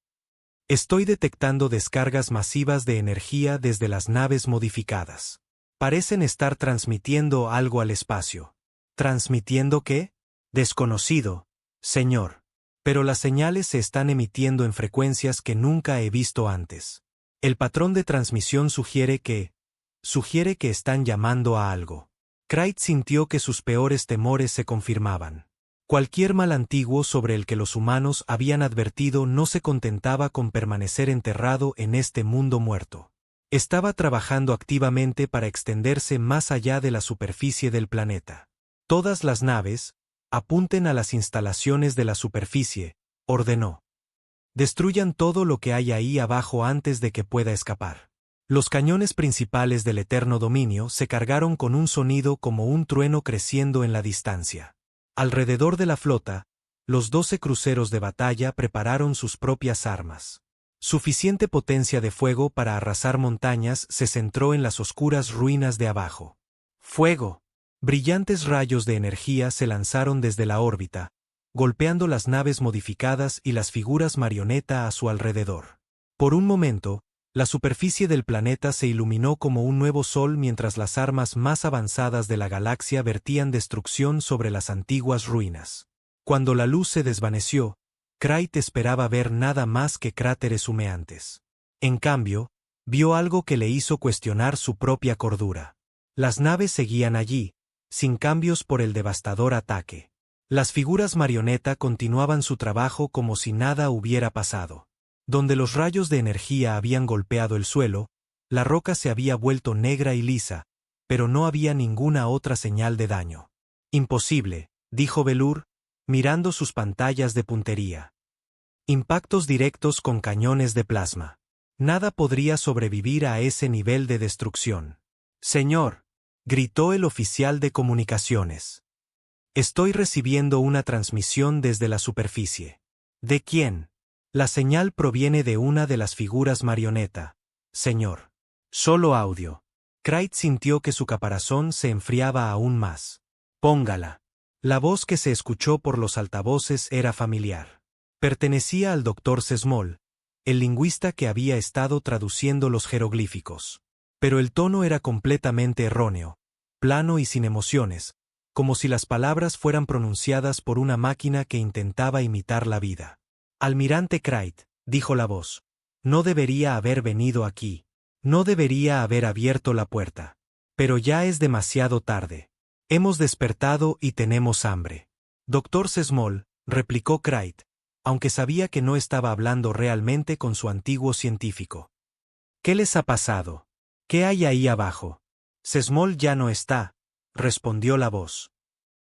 «Estoy detectando descargas masivas de energía desde las naves modificadas. Parecen estar transmitiendo algo al espacio». «¿Transmitiendo qué?» «Desconocido, señor. Pero las señales se están emitiendo en frecuencias que nunca he visto antes. El patrón de transmisión sugiere que están llamando a algo». Krayt sintió que sus peores temores se confirmaban. Cualquier mal antiguo sobre el que los humanos habían advertido no se contentaba con permanecer enterrado en este mundo muerto. Estaba trabajando activamente para extenderse más allá de la superficie del planeta. «Todas las naves, apunten a las instalaciones de la superficie», ordenó. «Destruyan todo lo que hay ahí abajo antes de que pueda escapar». Los cañones principales del eterno dominio se cargaron con un sonido como un trueno creciendo en la distancia. Alrededor de la flota, los 12 cruceros de batalla prepararon sus propias armas. Suficiente potencia de fuego para arrasar montañas se centró en las oscuras ruinas de abajo. «¡Fuego!». Brillantes rayos de energía se lanzaron desde la órbita, golpeando las naves modificadas y las figuras marioneta a su alrededor. Por un momento, la superficie del planeta se iluminó como un nuevo sol mientras las armas más avanzadas de la galaxia vertían destrucción sobre las antiguas ruinas. Cuando la luz se desvaneció, Krayt esperaba ver nada más que cráteres humeantes. En cambio, vio algo que le hizo cuestionar su propia cordura. Las naves seguían allí, sin cambios por el devastador ataque. Las figuras marioneta continuaban su trabajo como si nada hubiera pasado. Donde los rayos de energía habían golpeado el suelo, la roca se había vuelto negra y lisa, pero no había ninguna otra señal de daño. «Imposible», dijo Belur, mirando sus pantallas de puntería. «Impactos directos con cañones de plasma. Nada podría sobrevivir a ese nivel de destrucción». «Señor», gritó el oficial de comunicaciones. «Estoy recibiendo una transmisión desde la superficie». «¿De quién?» «La señal proviene de una de las figuras marioneta, señor». «Solo audio». Krayt sintió que su caparazón se enfriaba aún más. «Póngala». La voz que se escuchó por los altavoces era familiar. Pertenecía al doctor Sesmol, el lingüista que había estado traduciendo los jeroglíficos. Pero el tono era completamente erróneo, plano y sin emociones, como si las palabras fueran pronunciadas por una máquina que intentaba imitar la vida. «Almirante Krayt», dijo la voz, «no debería haber venido aquí». No debería haber abierto la puerta. Pero ya es demasiado tarde. Hemos despertado y tenemos hambre. Doctor Sesmol, replicó Craig, aunque sabía que no estaba hablando realmente con su antiguo científico. ¿Qué les ha pasado? ¿Qué hay ahí abajo? Sesmol ya no está, respondió la voz.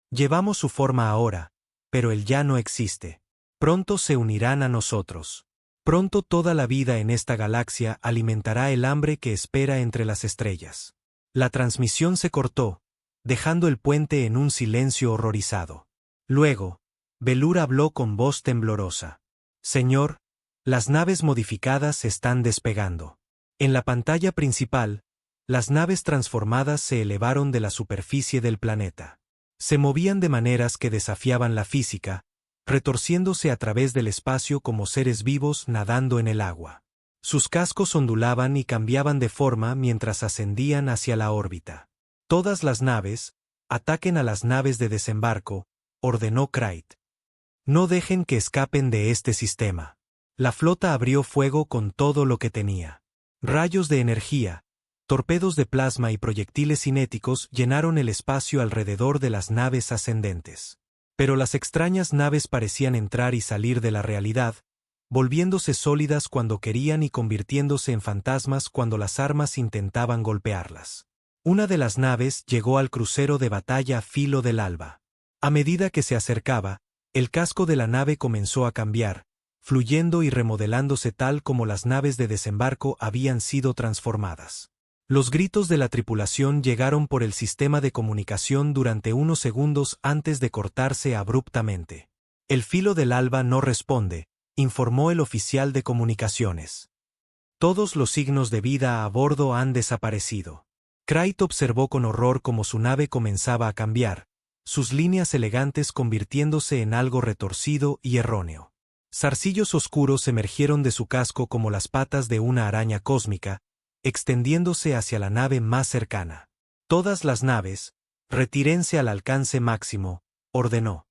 Llevamos su forma ahora, pero él ya no existe. Pronto se unirán a nosotros. Pronto toda la vida en esta galaxia alimentará el hambre que espera entre las estrellas. La transmisión se cortó, dejando el puente en un silencio horrorizado. Luego, Belur habló con voz temblorosa. Señor, las naves modificadas están despegando. En la pantalla principal, las naves transformadas se elevaron de la superficie del planeta. Se movían de maneras que desafiaban la física, retorciéndose a través del espacio como seres vivos nadando en el agua. Sus cascos ondulaban y cambiaban de forma mientras ascendían hacia la órbita. Todas las naves, ataquen a las naves de desembarco, ordenó Craig. No dejen que escapen de este sistema. La flota abrió fuego con todo lo que tenía. Rayos de energía, torpedos de plasma y proyectiles cinéticos llenaron el espacio alrededor de las naves ascendentes. Pero las extrañas naves parecían entrar y salir de la realidad, volviéndose sólidas cuando querían y convirtiéndose en fantasmas cuando las armas intentaban golpearlas. Una de las naves llegó al crucero de batalla Filo del Alba. A medida que se acercaba, el casco de la nave comenzó a cambiar, fluyendo y remodelándose tal como las naves de desembarco habían sido transformadas. Los gritos de la tripulación llegaron por el sistema de comunicación durante unos segundos antes de cortarse abruptamente. El Filo del Alba no responde, informó el oficial de comunicaciones. Todos los signos de vida a bordo han desaparecido. Craig observó con horror cómo su nave comenzaba a cambiar, sus líneas elegantes convirtiéndose en algo retorcido y erróneo. Zarcillos oscuros emergieron de su casco como las patas de una araña cósmica, extendiéndose hacia la nave más cercana. Todas las naves, retírense al alcance máximo, ordenó.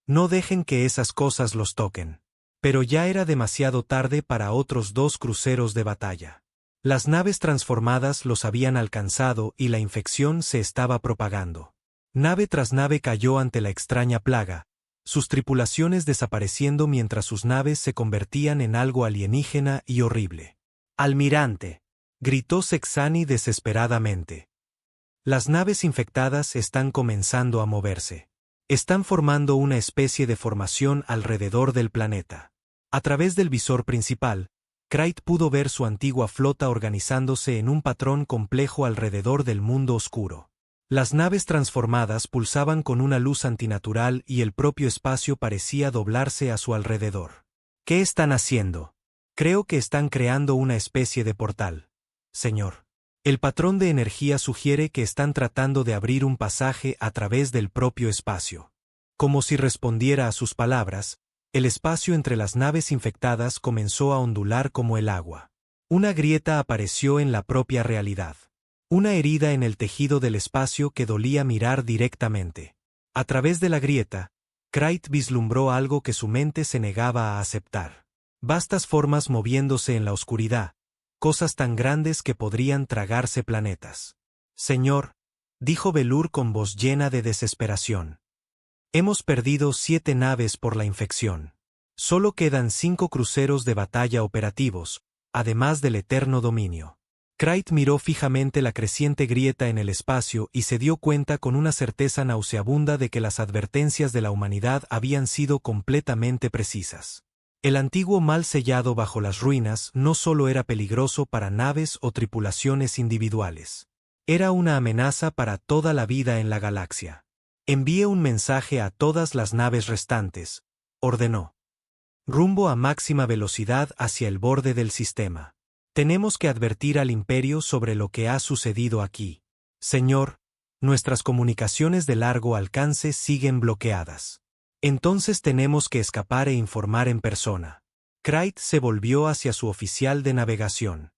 No dejen que esas cosas los toquen. Pero ya era demasiado tarde para otros 2 cruceros de batalla. Las naves transformadas los habían alcanzado y la infección se estaba propagando. Nave tras nave cayó ante la extraña plaga, sus tripulaciones desapareciendo mientras sus naves se convertían en algo alienígena y horrible. «Almirante», gritó Sexani desesperadamente. Las naves infectadas están comenzando a moverse. Están formando una especie de formación alrededor del planeta. A través del visor principal, Craig pudo ver su antigua flota organizándose en un patrón complejo alrededor del mundo oscuro. Las naves transformadas pulsaban con una luz antinatural y el propio espacio parecía doblarse a su alrededor. ¿Qué están haciendo? Creo que están creando una especie de portal. Señor. El patrón de energía sugiere que están tratando de abrir un pasaje a través del propio espacio. Como si respondiera a sus palabras, el espacio entre las naves infectadas comenzó a ondular como el agua. Una grieta apareció en la propia realidad. Una herida en el tejido del espacio que dolía mirar directamente. A través de la grieta, Craig vislumbró algo que su mente se negaba a aceptar. Vastas formas moviéndose en la oscuridad, cosas tan grandes que podrían tragarse planetas. Señor, dijo Belur con voz llena de desesperación. Hemos perdido 7 naves por la infección. Solo quedan 5 cruceros de batalla operativos, además del eterno dominio. Craig miró fijamente la creciente grieta en el espacio y se dio cuenta con una certeza nauseabunda de que las advertencias de la humanidad habían sido completamente precisas. El antiguo mal sellado bajo las ruinas no solo era peligroso para naves o tripulaciones individuales. Era una amenaza para toda la vida en la galaxia. Envíe un mensaje a todas las naves restantes, ordenó. Rumbo a máxima velocidad hacia el borde del sistema. Tenemos que advertir al Imperio sobre lo que ha sucedido aquí. Señor, nuestras comunicaciones de largo alcance siguen bloqueadas. Entonces tenemos que escapar e informar en persona. Craig se volvió hacia su oficial de navegación.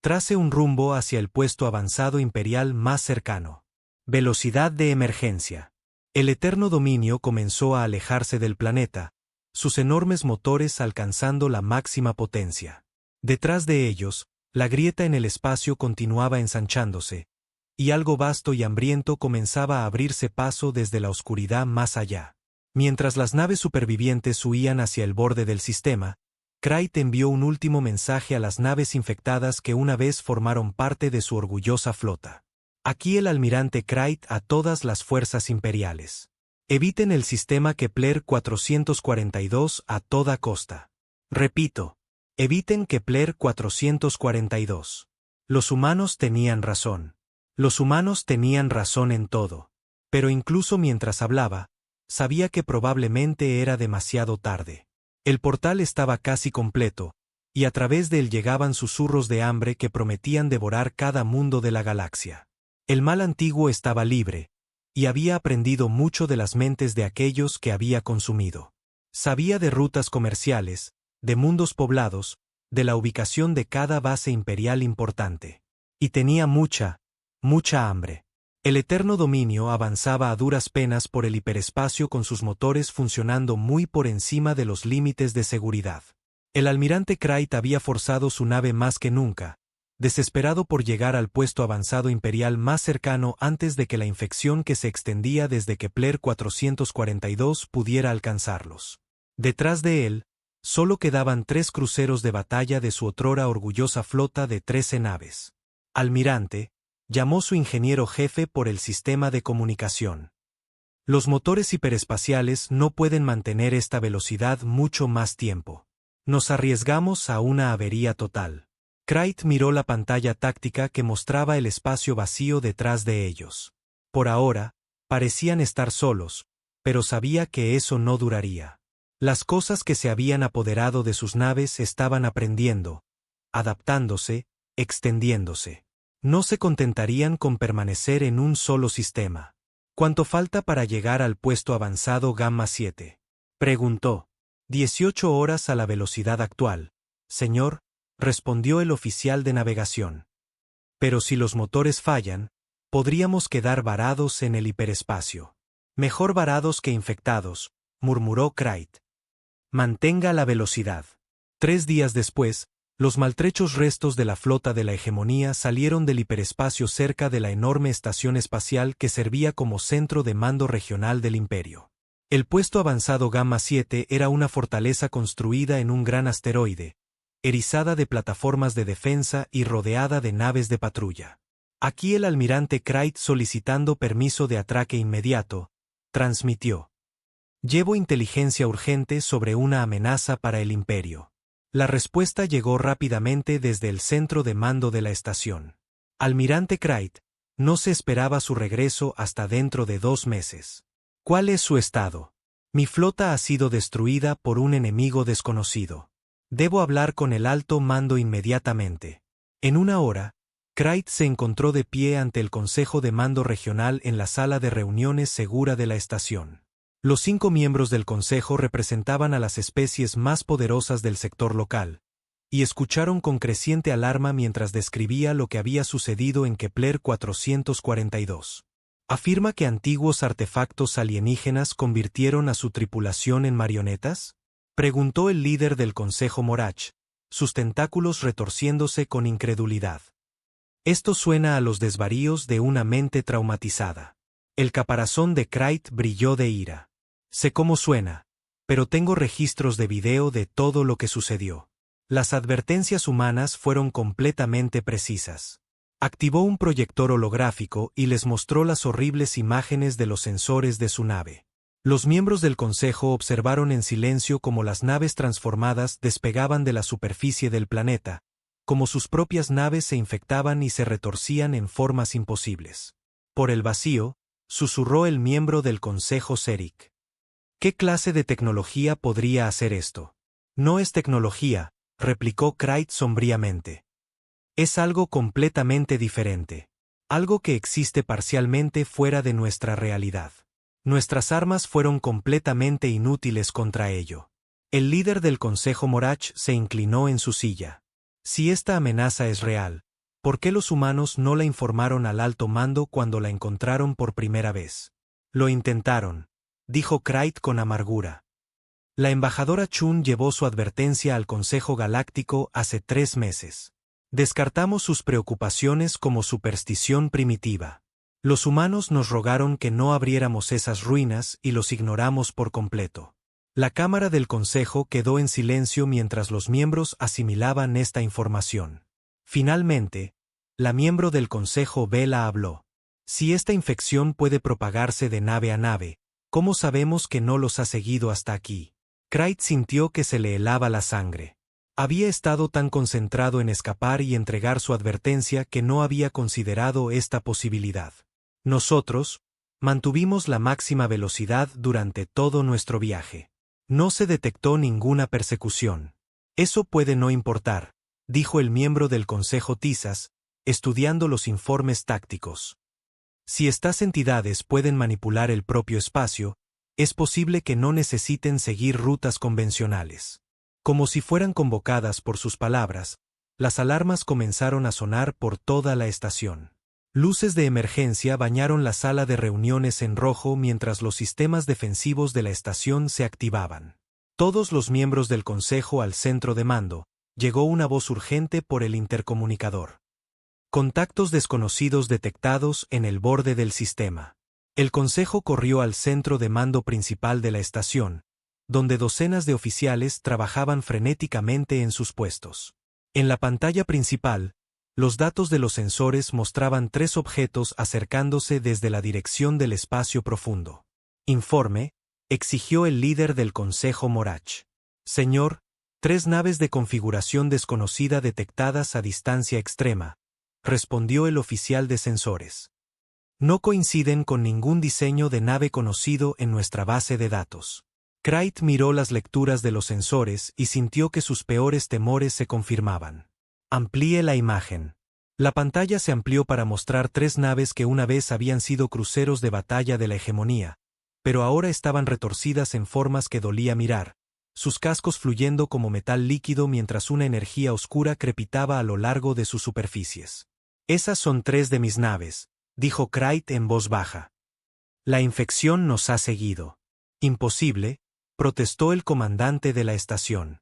Trace un rumbo hacia el puesto avanzado imperial más cercano. Velocidad de emergencia. El eterno dominio comenzó a alejarse del planeta, sus enormes motores alcanzando la máxima potencia. Detrás de ellos, La grieta en el espacio continuaba ensanchándose, y algo vasto y hambriento comenzaba a abrirse paso desde la oscuridad más allá. Mientras las naves supervivientes huían hacia el borde del sistema, Krayt envió un último mensaje a las naves infectadas que una vez formaron parte de su orgullosa flota. Aquí el almirante Krayt a todas las fuerzas imperiales. Eviten el sistema Kepler 442 a toda costa. Repito, eviten Kepler 442. Los humanos tenían razón. Los humanos tenían razón en todo. Pero incluso mientras hablaba, sabía que probablemente era demasiado tarde. El portal estaba casi completo, y a través de él llegaban susurros de hambre que prometían devorar cada mundo de la galaxia. El mal antiguo estaba libre, y había aprendido mucho de las mentes de aquellos que había consumido. Sabía de rutas comerciales, de mundos poblados, de la ubicación de cada base imperial importante. Y tenía mucha hambre. El eterno dominio avanzaba a duras penas por el hiperespacio con sus motores funcionando muy por encima de los límites de seguridad. El almirante Krayt había forzado su nave más que nunca, desesperado por llegar al puesto avanzado imperial más cercano antes de que la infección que se extendía desde Kepler 442 pudiera alcanzarlos. Detrás de él, solo quedaban 3 cruceros de batalla de su otrora orgullosa flota de 13 naves. Almirante, llamó su ingeniero jefe por el sistema de comunicación. Los motores hiperespaciales no pueden mantener esta velocidad mucho más tiempo. Nos arriesgamos a una avería total. Krayt miró la pantalla táctica que mostraba el espacio vacío detrás de ellos. Por ahora, parecían estar solos, pero sabía que eso no duraría. Las cosas que se habían apoderado de sus naves estaban aprendiendo, adaptándose, extendiéndose. No se contentarían con permanecer en un solo sistema. ¿Cuánto falta para llegar al puesto avanzado Gamma 7? Preguntó. 18 horas a la velocidad actual, señor, respondió el oficial de navegación. Pero si los motores fallan, podríamos quedar varados en el hiperespacio. Mejor varados que infectados, murmuró Krayt. Mantenga la velocidad. 3 días después, los maltrechos restos de la flota de la hegemonía salieron del hiperespacio cerca de la enorme estación espacial que servía como centro de mando regional del imperio. El puesto avanzado Gamma 7 era una fortaleza construida en un gran asteroide, erizada de plataformas de defensa y rodeada de naves de patrulla. Aquí el almirante Krayt, solicitando permiso de atraque inmediato, transmitió: «Llevo inteligencia urgente sobre una amenaza para el imperio». La respuesta llegó rápidamente desde el centro de mando de la estación. Almirante Krayt, no se esperaba su regreso hasta dentro de 2 meses. ¿Cuál es su estado? Mi flota ha sido destruida por un enemigo desconocido. Debo hablar con el alto mando inmediatamente. En 1 hora, Krayt se encontró de pie ante el Consejo de Mando Regional en la sala de reuniones segura de la estación. Los 5 miembros del consejo representaban a las especies más poderosas del sector local, y escucharon con creciente alarma mientras describía lo que había sucedido en Kepler 442. ¿Afirma que antiguos artefactos alienígenas convirtieron a su tripulación en marionetas?, preguntó el líder del consejo Morach, sus tentáculos retorciéndose con incredulidad. Esto suena a los desvaríos de una mente traumatizada. El caparazón de Krayt brilló de ira. Sé cómo suena, pero tengo registros de video de todo lo que sucedió. Las advertencias humanas fueron completamente precisas. Activó un proyector holográfico y les mostró las horribles imágenes de los sensores de su nave. Los miembros del consejo observaron en silencio cómo las naves transformadas despegaban de la superficie del planeta, como sus propias naves se infectaban y se retorcían en formas imposibles. Por el vacío, susurró el miembro del consejo Serik. ¿Qué clase de tecnología podría hacer esto? No es tecnología, replicó Krayt sombríamente. Es algo completamente diferente. Algo que existe parcialmente fuera de nuestra realidad. Nuestras armas fueron completamente inútiles contra ello. El líder del Consejo Morach se inclinó en su silla. Si esta amenaza es real, ¿por qué los humanos no la informaron al alto mando cuando la encontraron por primera vez? Lo intentaron, dijo Krayt con amargura. La embajadora Chun llevó su advertencia al Consejo Galáctico hace 3 meses. Descartamos sus preocupaciones como superstición primitiva. Los humanos nos rogaron que no abriéramos esas ruinas y los ignoramos por completo. La Cámara del Consejo quedó en silencio mientras los miembros asimilaban esta información. Finalmente, la miembro del Consejo Vela habló. Si esta infección puede propagarse de nave a nave, ¿cómo sabemos que no los ha seguido hasta aquí? Craig sintió que se le helaba la sangre. Había estado tan concentrado en escapar y entregar su advertencia que no había considerado esta posibilidad. Nosotros mantuvimos la máxima velocidad durante todo nuestro viaje. No se detectó ninguna persecución. Eso puede no importar, dijo el miembro del Consejo Tizas, estudiando los informes tácticos. Si estas entidades pueden manipular el propio espacio, es posible que no necesiten seguir rutas convencionales. Como si fueran convocadas por sus palabras, las alarmas comenzaron a sonar por toda la estación. Luces de emergencia bañaron la sala de reuniones en rojo mientras los sistemas defensivos de la estación se activaban. Todos los miembros del consejo al centro de mando, llegó una voz urgente por el intercomunicador. Contactos desconocidos detectados en el borde del sistema. El consejo corrió al centro de mando principal de la estación, donde docenas de oficiales trabajaban frenéticamente en sus puestos. En la pantalla principal, los datos de los sensores mostraban 3 objetos acercándose desde la dirección del espacio profundo. Informe, exigió el líder del Consejo Morach. Señor, 3 naves de configuración desconocida detectadas a distancia extrema, respondió el oficial de sensores. No coinciden con ningún diseño de nave conocido en nuestra base de datos. Craig miró las lecturas de los sensores y sintió que sus peores temores se confirmaban. Amplíe la imagen. La pantalla se amplió para mostrar 3 naves que una vez habían sido cruceros de batalla de la hegemonía, pero ahora estaban retorcidas en formas que dolía mirar, sus cascos fluyendo como metal líquido mientras una energía oscura crepitaba a lo largo de sus superficies. Esas son 3 de mis naves, dijo Craig en voz baja. La infección nos ha seguido. Imposible, protestó el comandante de la estación.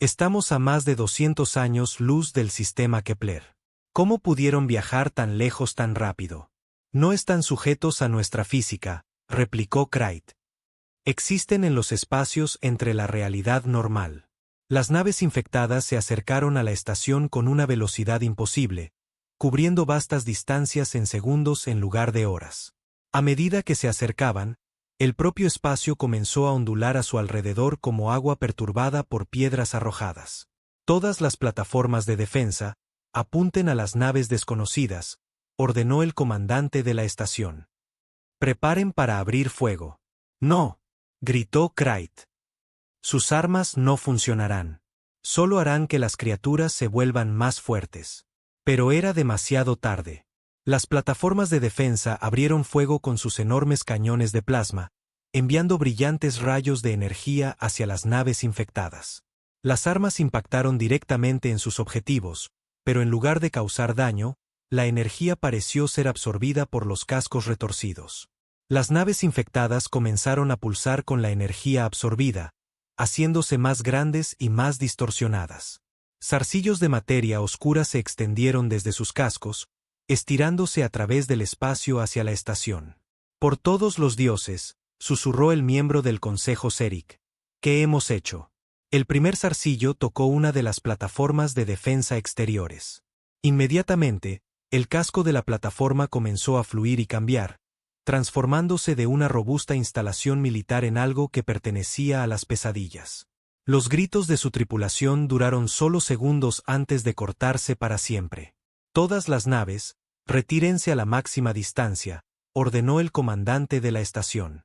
Estamos a más de 200 años luz del sistema Kepler. ¿Cómo pudieron viajar tan lejos tan rápido? No están sujetos a nuestra física, replicó Craig. Existen en los espacios entre la realidad normal. Las naves infectadas se acercaron a la estación con una velocidad imposible, cubriendo vastas distancias en segundos en lugar de horas. A medida que se acercaban, el propio espacio comenzó a ondular a su alrededor como agua perturbada por piedras arrojadas. Todas las plataformas de defensa, apunten a las naves desconocidas, ordenó el comandante de la estación. Preparen para abrir fuego. No, gritó Craig. Sus armas no funcionarán. Solo harán que las criaturas se vuelvan más fuertes. Pero era demasiado tarde. Las plataformas de defensa abrieron fuego con sus enormes cañones de plasma, enviando brillantes rayos de energía hacia las naves infectadas. Las armas impactaron directamente en sus objetivos, pero en lugar de causar daño, la energía pareció ser absorbida por los cascos retorcidos. Las naves infectadas comenzaron a pulsar con la energía absorbida, haciéndose más grandes y más distorsionadas. Zarcillos de materia oscura se extendieron desde sus cascos, estirándose a través del espacio hacia la estación. Por todos los dioses, susurró el miembro del Consejo Serik. ¿Qué hemos hecho? El primer zarcillo tocó una de las plataformas de defensa exteriores. Inmediatamente, el casco de la plataforma comenzó a fluir y cambiar, transformándose de una robusta instalación militar en algo que pertenecía a las pesadillas. Los gritos de su tripulación duraron solo segundos antes de cortarse para siempre. Todas las naves, retírense a la máxima distancia, ordenó el comandante de la estación.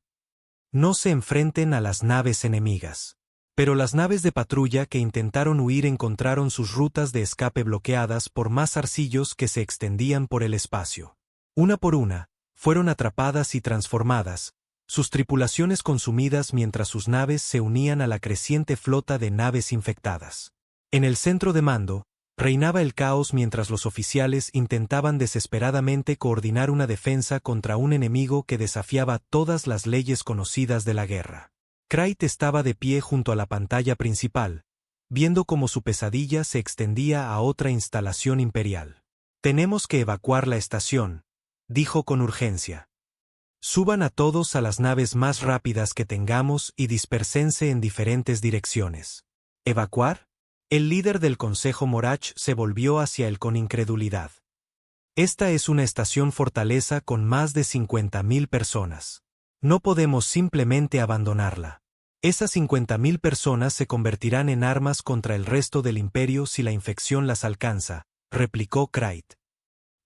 No se enfrenten a las naves enemigas. Pero las naves de patrulla que intentaron huir encontraron sus rutas de escape bloqueadas por más zarcillos que se extendían por el espacio. Una por una, fueron atrapadas y transformadas, sus tripulaciones consumidas mientras sus naves se unían a la creciente flota de naves infectadas. En el centro de mando, reinaba el caos mientras los oficiales intentaban desesperadamente coordinar una defensa contra un enemigo que desafiaba todas las leyes conocidas de la guerra. Craig estaba de pie junto a la pantalla principal, viendo cómo su pesadilla se extendía a otra instalación imperial. «Tenemos que evacuar la estación», dijo con urgencia. «Suban a todos a las naves más rápidas que tengamos y dispersense en diferentes direcciones». ¿Evacuar? El líder del Consejo Morach se volvió hacia él con incredulidad. «Esta es una estación fortaleza con más de 50.000 personas. No podemos simplemente abandonarla. Esas 50.000 personas se convertirán en armas contra el resto del imperio si la infección las alcanza», replicó Krayt.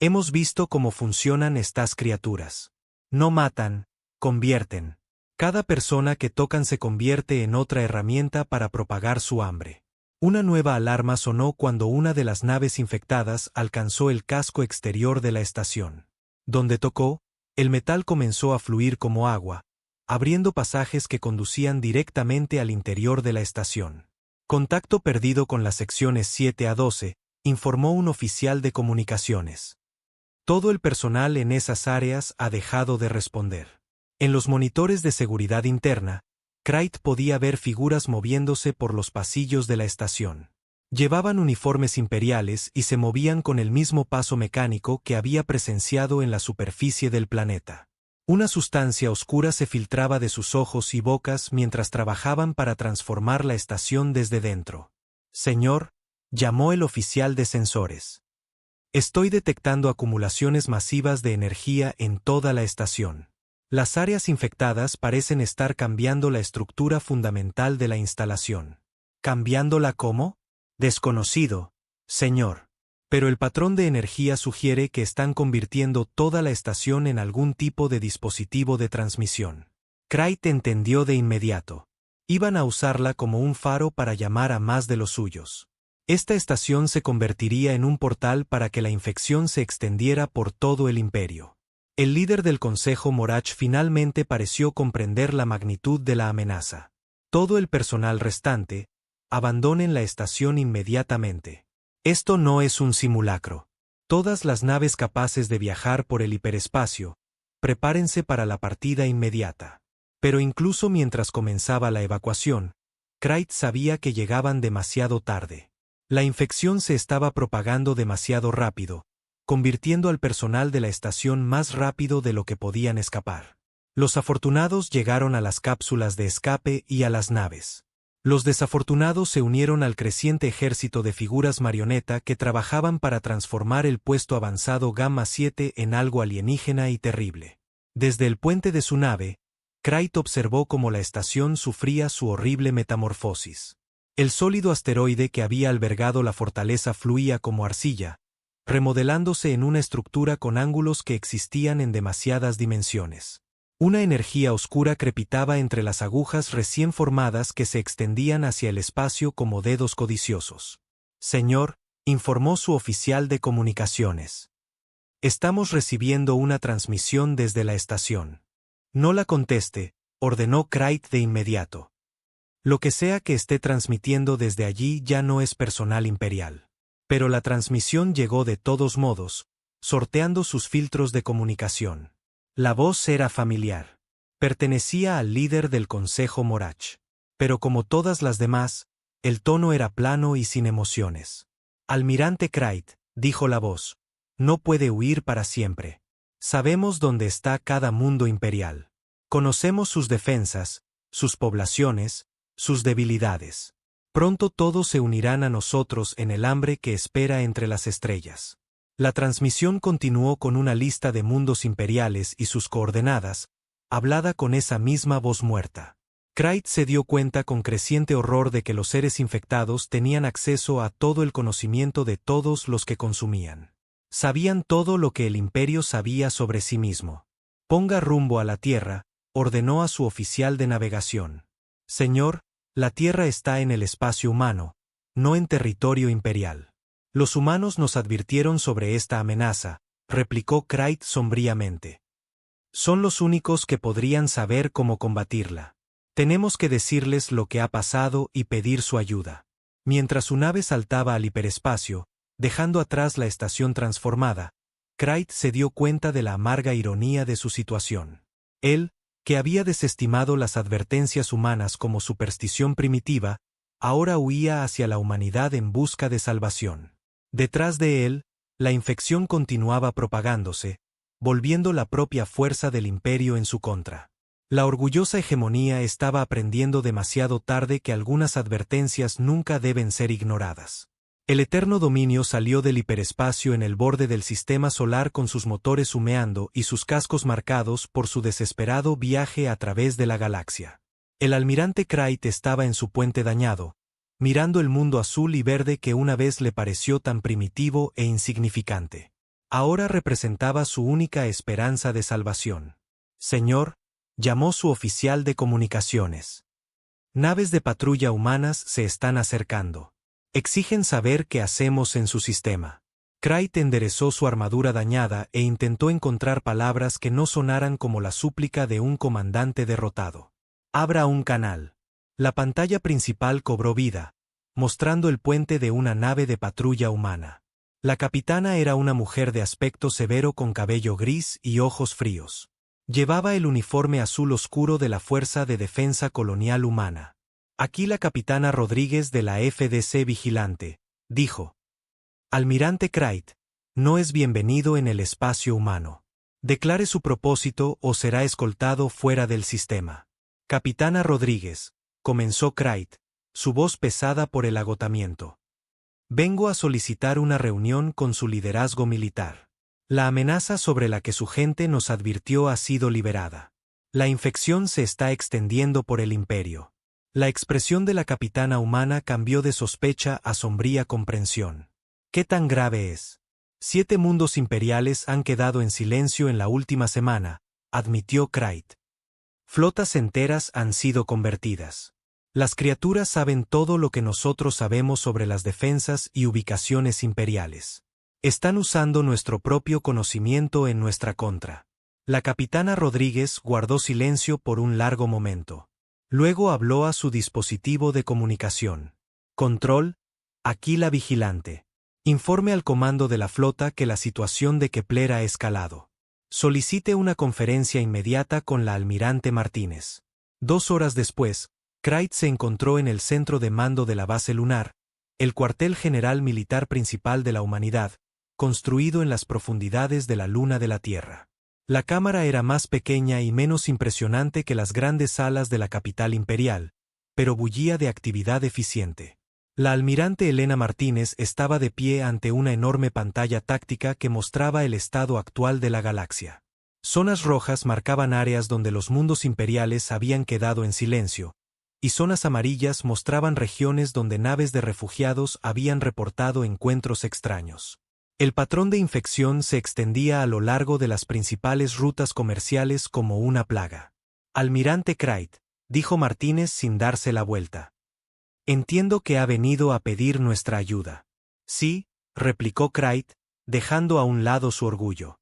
«Hemos visto cómo funcionan estas criaturas. No matan, convierten. Cada persona que tocan se convierte en otra herramienta para propagar su hambre». Una nueva alarma sonó cuando una de las naves infectadas alcanzó el casco exterior de la estación. Donde tocó, el metal comenzó a fluir como agua, abriendo pasajes que conducían directamente al interior de la estación. «Contacto perdido con las secciones 7 a 12, informó un oficial de comunicaciones. «Todo el personal en esas áreas ha dejado de responder». En los monitores de seguridad interna, Krayt podía ver figuras moviéndose por los pasillos de la estación. Llevaban uniformes imperiales y se movían con el mismo paso mecánico que había presenciado en la superficie del planeta. Una sustancia oscura se filtraba de sus ojos y bocas mientras trabajaban para transformar la estación desde dentro. «Señor», llamó el oficial de sensores. «Estoy detectando acumulaciones masivas de energía en toda la estación. Las áreas infectadas parecen estar cambiando la estructura fundamental de la instalación». «¿Cambiándola cómo?» «Desconocido, señor. Pero el patrón de energía sugiere que están convirtiendo toda la estación en algún tipo de dispositivo de transmisión». Krayt entendió de inmediato. Iban a usarla como un faro para llamar a más de los suyos. Esta estación se convertiría en un portal para que la infección se extendiera por todo el imperio. El líder del Consejo Morach finalmente pareció comprender la magnitud de la amenaza. «Todo el personal restante, abandonen la estación inmediatamente. Esto no es un simulacro. Todas las naves capaces de viajar por el hiperespacio, prepárense para la partida inmediata». Pero incluso mientras comenzaba la evacuación, Krayt sabía que llegaban demasiado tarde. La infección se estaba propagando demasiado rápido, convirtiendo al personal de la estación más rápido de lo que podían escapar. Los afortunados llegaron a las cápsulas de escape y a las naves. Los desafortunados se unieron al creciente ejército de figuras marioneta que trabajaban para transformar el puesto avanzado Gamma 7 en algo alienígena y terrible. Desde el puente de su nave, Krayt observó cómo la estación sufría su horrible metamorfosis. El sólido asteroide que había albergado la fortaleza fluía como arcilla, remodelándose en una estructura con ángulos que existían en demasiadas dimensiones. Una energía oscura crepitaba entre las agujas recién formadas que se extendían hacia el espacio como dedos codiciosos. «Señor», informó su oficial de comunicaciones. «Estamos recibiendo una transmisión desde la estación». «No la conteste», ordenó Krayt de inmediato. «Lo que sea que esté transmitiendo desde allí ya no es personal imperial». Pero la transmisión llegó de todos modos, sorteando sus filtros de comunicación. La voz era familiar. Pertenecía al líder del Consejo Morach. Pero como todas las demás, el tono era plano y sin emociones. «Almirante Krayt», dijo la voz, «no puede huir para siempre. Sabemos dónde está cada mundo imperial. Conocemos sus defensas, sus poblaciones, sus debilidades. Pronto todos se unirán a nosotros en el hambre que espera entre las estrellas». La transmisión continuó con una lista de mundos imperiales y sus coordenadas, hablada con esa misma voz muerta. Krayt se dio cuenta con creciente horror de que los seres infectados tenían acceso a todo el conocimiento de todos los que consumían. Sabían todo lo que el imperio sabía sobre sí mismo. «Ponga rumbo a la Tierra», ordenó a su oficial de navegación. «Señor, la Tierra está en el espacio humano, no en territorio imperial». «Los humanos nos advirtieron sobre esta amenaza», replicó Krayt sombríamente. «Son los únicos que podrían saber cómo combatirla. Tenemos que decirles lo que ha pasado y pedir su ayuda». Mientras su nave saltaba al hiperespacio, dejando atrás la estación transformada, Krayt se dio cuenta de la amarga ironía de su situación. Él, que había desestimado las advertencias humanas como superstición primitiva, ahora huía hacia la humanidad en busca de salvación. Detrás de él, la infección continuaba propagándose, volviendo la propia fuerza del imperio en su contra. La orgullosa hegemonía estaba aprendiendo demasiado tarde que algunas advertencias nunca deben ser ignoradas. El eterno dominio salió del hiperespacio en el borde del sistema solar con sus motores humeando y sus cascos marcados por su desesperado viaje a través de la galaxia. El almirante Krayt estaba en su puente dañado, mirando el mundo azul y verde que una vez le pareció tan primitivo e insignificante. Ahora representaba su única esperanza de salvación. Señor, llamó su oficial de comunicaciones. Naves de patrulla humanas se están acercando. Exigen saber qué hacemos en su sistema. Krayt enderezó su armadura dañada e intentó encontrar palabras que no sonaran como la súplica de un comandante derrotado. Abra un canal. La pantalla principal cobró vida, mostrando el puente de una nave de patrulla humana. La capitana era una mujer de aspecto severo con cabello gris y ojos fríos. Llevaba el uniforme azul oscuro de la Fuerza de Defensa Colonial Humana. Aquí la capitana Rodríguez de la FDC Vigilante, dijo. Almirante Krayt, no es bienvenido en el espacio humano. Declare su propósito o será escoltado fuera del sistema. Capitana Rodríguez, comenzó Krayt, su voz pesada por el agotamiento. Vengo a solicitar una reunión con su liderazgo militar. La amenaza sobre la que su gente nos advirtió ha sido liberada. La infección se está extendiendo por el imperio. La expresión de la capitana humana cambió de sospecha a sombría comprensión. ¿Qué tan grave es? 7 mundos imperiales han quedado en silencio en la última semana, admitió Krayt. Flotas enteras han sido convertidas. Las criaturas saben todo lo que nosotros sabemos sobre las defensas y ubicaciones imperiales. Están usando nuestro propio conocimiento en nuestra contra. La capitana Rodríguez guardó silencio por un largo momento. Luego habló a su dispositivo de comunicación. Control, aquí la vigilante. Informe al comando de la flota que la situación de Kepler ha escalado. Solicite una conferencia inmediata con la almirante Martínez. 2 horas después, Krayt se encontró en el centro de mando de la base lunar, el cuartel general militar principal de la humanidad, construido en las profundidades de la luna de la Tierra. La cámara era más pequeña y menos impresionante que las grandes salas de la capital imperial, pero bullía de actividad eficiente. La almirante Elena Martínez estaba de pie ante una enorme pantalla táctica que mostraba el estado actual de la galaxia. Zonas rojas marcaban áreas donde los mundos imperiales habían quedado en silencio, y zonas amarillas mostraban regiones donde naves de refugiados habían reportado encuentros extraños. El patrón de infección se extendía a lo largo de las principales rutas comerciales como una plaga. Almirante Krayt, dijo Martínez sin darse la vuelta. Entiendo que ha venido a pedir nuestra ayuda. Sí, replicó Krayt, dejando a un lado su orgullo.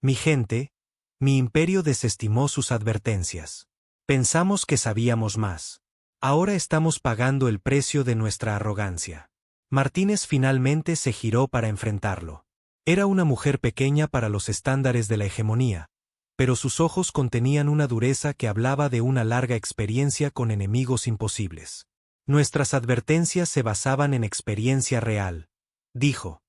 Mi gente, mi imperio desestimó sus advertencias. Pensamos que sabíamos más. Ahora estamos pagando el precio de nuestra arrogancia. Martínez finalmente se giró para enfrentarlo. Era una mujer pequeña para los estándares de la hegemonía, pero sus ojos contenían una dureza que hablaba de una larga experiencia con enemigos imposibles. Nuestras advertencias se basaban en experiencia real, dijo.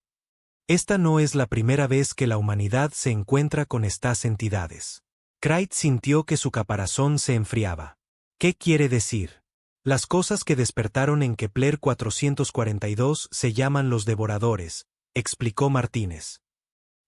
Esta no es la primera vez que la humanidad se encuentra con estas entidades. Krayt sintió que su caparazón se enfriaba. ¿Qué quiere decir? Las cosas que despertaron en Kepler 442 se llaman los devoradores, explicó Martínez.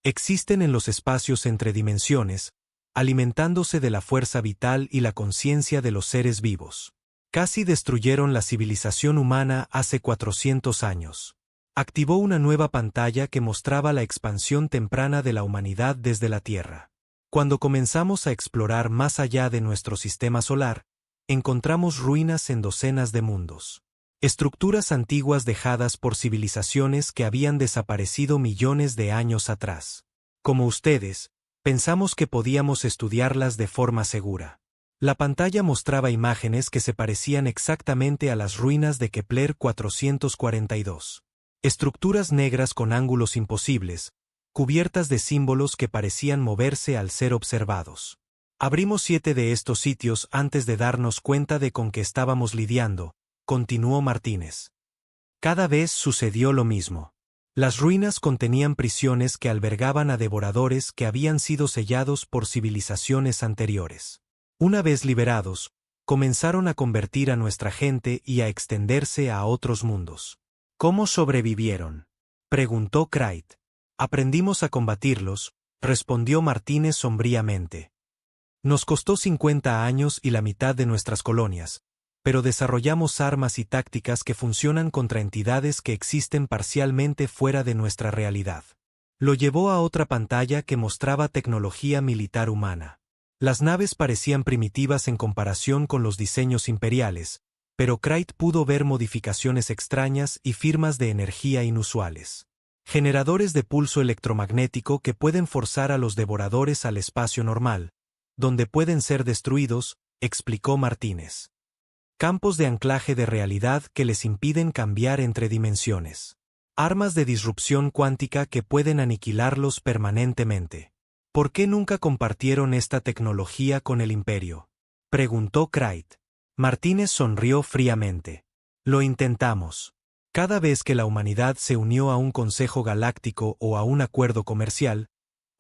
Existen en los espacios entre dimensiones, alimentándose de la fuerza vital y la conciencia de los seres vivos. Casi destruyeron la civilización humana hace 400 años. Activó una nueva pantalla que mostraba la expansión temprana de la humanidad desde la Tierra. Cuando comenzamos a explorar más allá de nuestro sistema solar, encontramos ruinas en docenas de mundos. Estructuras antiguas dejadas por civilizaciones que habían desaparecido millones de años atrás. Como ustedes, pensamos que podíamos estudiarlas de forma segura. La pantalla mostraba imágenes que se parecían exactamente a las ruinas de Kepler 442. Estructuras negras con ángulos imposibles, cubiertas de símbolos que parecían moverse al ser observados. Abrimos 7 de estos sitios antes de darnos cuenta de con qué estábamos lidiando, continuó Martínez. Cada vez sucedió lo mismo. Las ruinas contenían prisiones que albergaban a devoradores que habían sido sellados por civilizaciones anteriores. Una vez liberados, comenzaron a convertir a nuestra gente y a extenderse a otros mundos. ¿Cómo sobrevivieron?, preguntó Crait. Aprendimos a combatirlos, respondió Martínez sombríamente. Nos costó 50 años y la mitad de nuestras colonias, pero desarrollamos armas y tácticas que funcionan contra entidades que existen parcialmente fuera de nuestra realidad. Lo llevó a otra pantalla que mostraba tecnología militar humana. Las naves parecían primitivas en comparación con los diseños imperiales, pero Crait pudo ver modificaciones extrañas y firmas de energía inusuales. Generadores de pulso electromagnético que pueden forzar a los devoradores al espacio normal, donde pueden ser destruidos, explicó Martínez. Campos de anclaje de realidad que les impiden cambiar entre dimensiones. Armas de disrupción cuántica que pueden aniquilarlos permanentemente. ¿Por qué nunca compartieron esta tecnología con el Imperio?, preguntó Crait. Martínez sonrió fríamente. Lo intentamos. Cada vez que la humanidad se unió a un consejo galáctico o a un acuerdo comercial,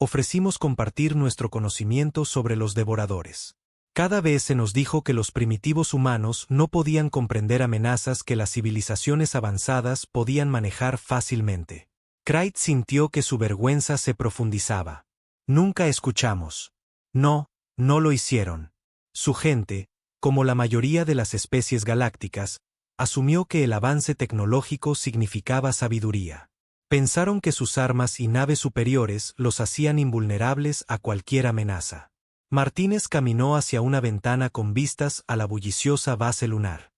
ofrecimos compartir nuestro conocimiento sobre los devoradores. Cada vez se nos dijo que los primitivos humanos no podían comprender amenazas que las civilizaciones avanzadas podían manejar fácilmente. Crait sintió que su vergüenza se profundizaba. Nunca escuchamos. No, no lo hicieron. Su gente, como la mayoría de las especies galácticas, asumió que el avance tecnológico significaba sabiduría. Pensaron que sus armas y naves superiores los hacían invulnerables a cualquier amenaza. Martínez caminó hacia una ventana con vistas a la bulliciosa base lunar.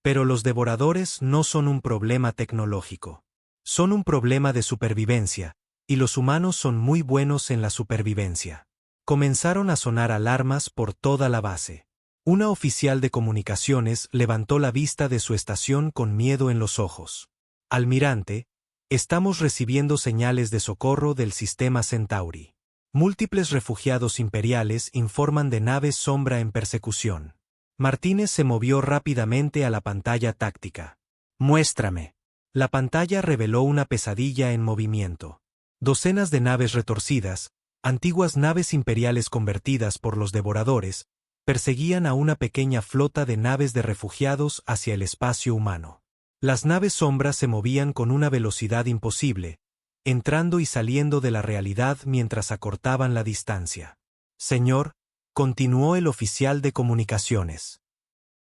Pero los devoradores no son un problema tecnológico. Son un problema de supervivencia, y los humanos son muy buenos en la supervivencia. Comenzaron a sonar alarmas por toda la base. Una oficial de comunicaciones levantó la vista de su estación con miedo en los ojos. Almirante, estamos recibiendo señales de socorro del sistema Centauri. Múltiples refugiados imperiales informan de naves sombra en persecución. Martínez se movió rápidamente a la pantalla táctica. Muéstrame. La pantalla reveló una pesadilla en movimiento. Docenas de naves retorcidas, antiguas naves imperiales convertidas por los devoradores, perseguían a una pequeña flota de naves de refugiados hacia el espacio humano. Las naves sombras se movían con una velocidad imposible, entrando y saliendo de la realidad mientras acortaban la distancia. Señor, continuó el oficial de comunicaciones.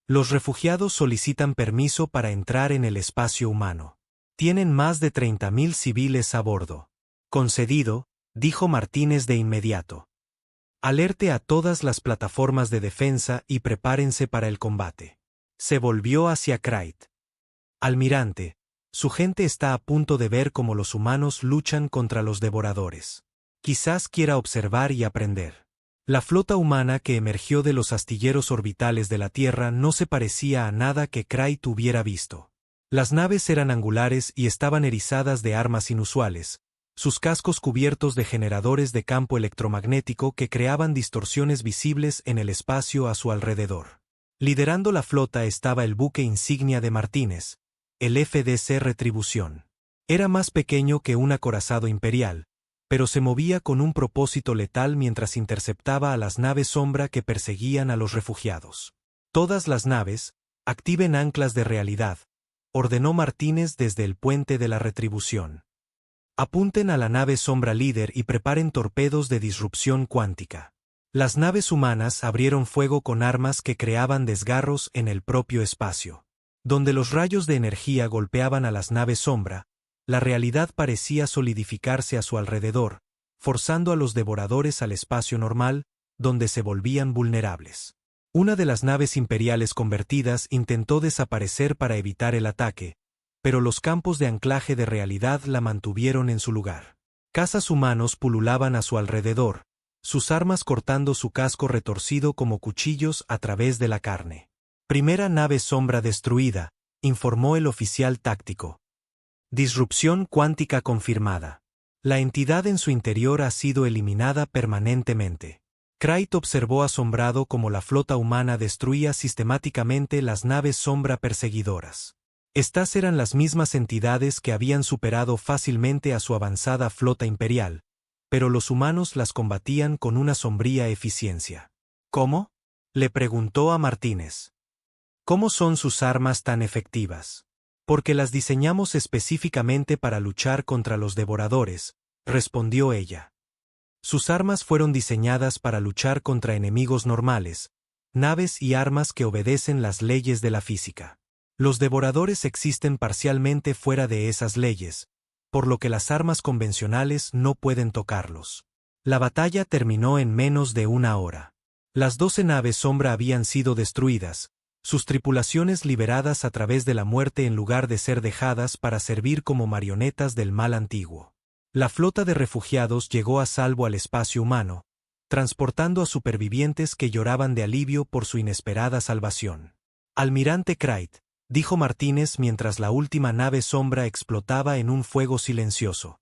Los refugiados solicitan permiso para entrar en el espacio humano. Tienen más de 30.000 civiles a bordo. Concedido, dijo Martínez de inmediato. Alerte a todas las plataformas de defensa y prepárense para el combate. Se volvió hacia Crait. Almirante, su gente está a punto de ver cómo los humanos luchan contra los devoradores. Quizás quiera observar y aprender. La flota humana que emergió de los astilleros orbitales de la Tierra no se parecía a nada que Crait hubiera visto. Las naves eran angulares y estaban erizadas de armas inusuales, sus cascos cubiertos de generadores de campo electromagnético que creaban distorsiones visibles en el espacio a su alrededor. Liderando la flota estaba el buque insignia de Martínez, el FDC Retribución. Era más pequeño que un acorazado imperial, pero se movía con un propósito letal mientras interceptaba a las naves sombra que perseguían a los refugiados. Todas las naves, activen anclas de realidad, ordenó Martínez desde el puente de la Retribución. Apunten a la nave sombra líder y preparen torpedos de disrupción cuántica. Las naves humanas abrieron fuego con armas que creaban desgarros en el propio espacio. Donde los rayos de energía golpeaban a las naves sombra, la realidad parecía solidificarse a su alrededor, forzando a los devoradores al espacio normal, donde se volvían vulnerables. Una de las naves imperiales convertidas intentó desaparecer para evitar el ataque, pero los campos de anclaje de realidad la mantuvieron en su lugar. Cazas humanos pululaban a su alrededor, sus armas cortando su casco retorcido como cuchillos a través de la carne. Primera nave sombra destruida, informó el oficial táctico. Disrupción cuántica confirmada. La entidad en su interior ha sido eliminada permanentemente. Crait observó asombrado cómo la flota humana destruía sistemáticamente las naves sombra perseguidoras. Estas eran las mismas entidades que habían superado fácilmente a su avanzada flota imperial, pero los humanos las combatían con una sombría eficiencia. ¿Cómo?, le preguntó a Martínez. ¿Cómo son sus armas tan efectivas? Porque las diseñamos específicamente para luchar contra los devoradores, respondió ella. Sus armas fueron diseñadas para luchar contra enemigos normales, naves y armas que obedecen las leyes de la física. Los devoradores existen parcialmente fuera de esas leyes, por lo que las armas convencionales no pueden tocarlos. La batalla terminó en menos de una hora. Las 12 naves sombra habían sido destruidas, sus tripulaciones liberadas a través de la muerte en lugar de ser dejadas para servir como marionetas del mal antiguo. La flota de refugiados llegó a salvo al espacio humano, transportando a supervivientes que lloraban de alivio por su inesperada salvación. Almirante Crait, dijo Martínez mientras la última nave sombra explotaba en un fuego silencioso.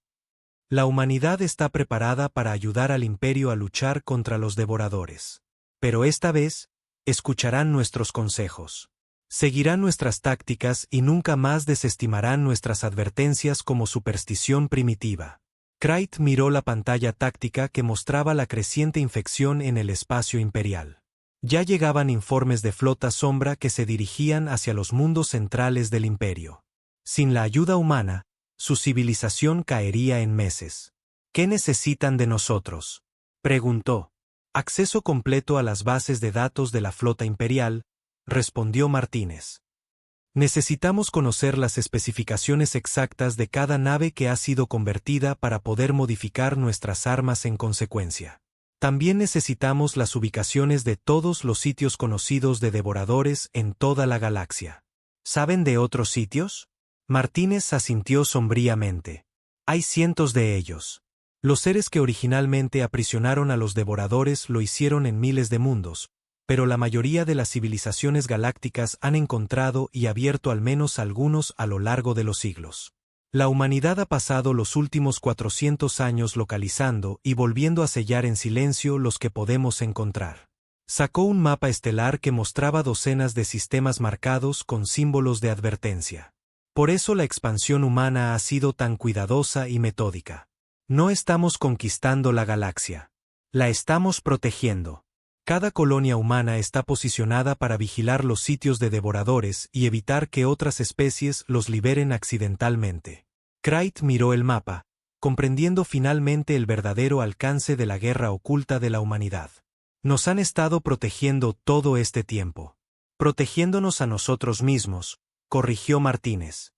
La humanidad está preparada para ayudar al Imperio a luchar contra los devoradores. Pero esta vez, escucharán nuestros consejos. Seguirán nuestras tácticas y nunca más desestimarán nuestras advertencias como superstición primitiva. Crait miró la pantalla táctica que mostraba la creciente infección en el espacio imperial. Ya llegaban informes de flotas sombra que se dirigían hacia los mundos centrales del imperio. Sin la ayuda humana, su civilización caería en meses. ¿Qué necesitan de nosotros?, preguntó. Acceso completo a las bases de datos de la flota imperial, respondió Martínez. Necesitamos conocer las especificaciones exactas de cada nave que ha sido convertida para poder modificar nuestras armas en consecuencia. También necesitamos las ubicaciones de todos los sitios conocidos de devoradores en toda la galaxia. ¿Saben de otros sitios? Martínez asintió sombríamente. Hay cientos de ellos. Los seres que originalmente aprisionaron a los devoradores lo hicieron en miles de mundos, pero la mayoría de las civilizaciones galácticas han encontrado y abierto al menos algunos a lo largo de los siglos. La humanidad ha pasado los últimos 400 años localizando y volviendo a sellar en silencio los que podemos encontrar. Sacó un mapa estelar que mostraba docenas de sistemas marcados con símbolos de advertencia. Por eso la expansión humana ha sido tan cuidadosa y metódica. No estamos conquistando la galaxia. La estamos protegiendo. Cada colonia humana está posicionada para vigilar los sitios de devoradores y evitar que otras especies los liberen accidentalmente. Crait miró el mapa, comprendiendo finalmente el verdadero alcance de la guerra oculta de la humanidad. Nos han estado protegiendo todo este tiempo. Protegiéndonos a nosotros mismos, corrigió Martínez.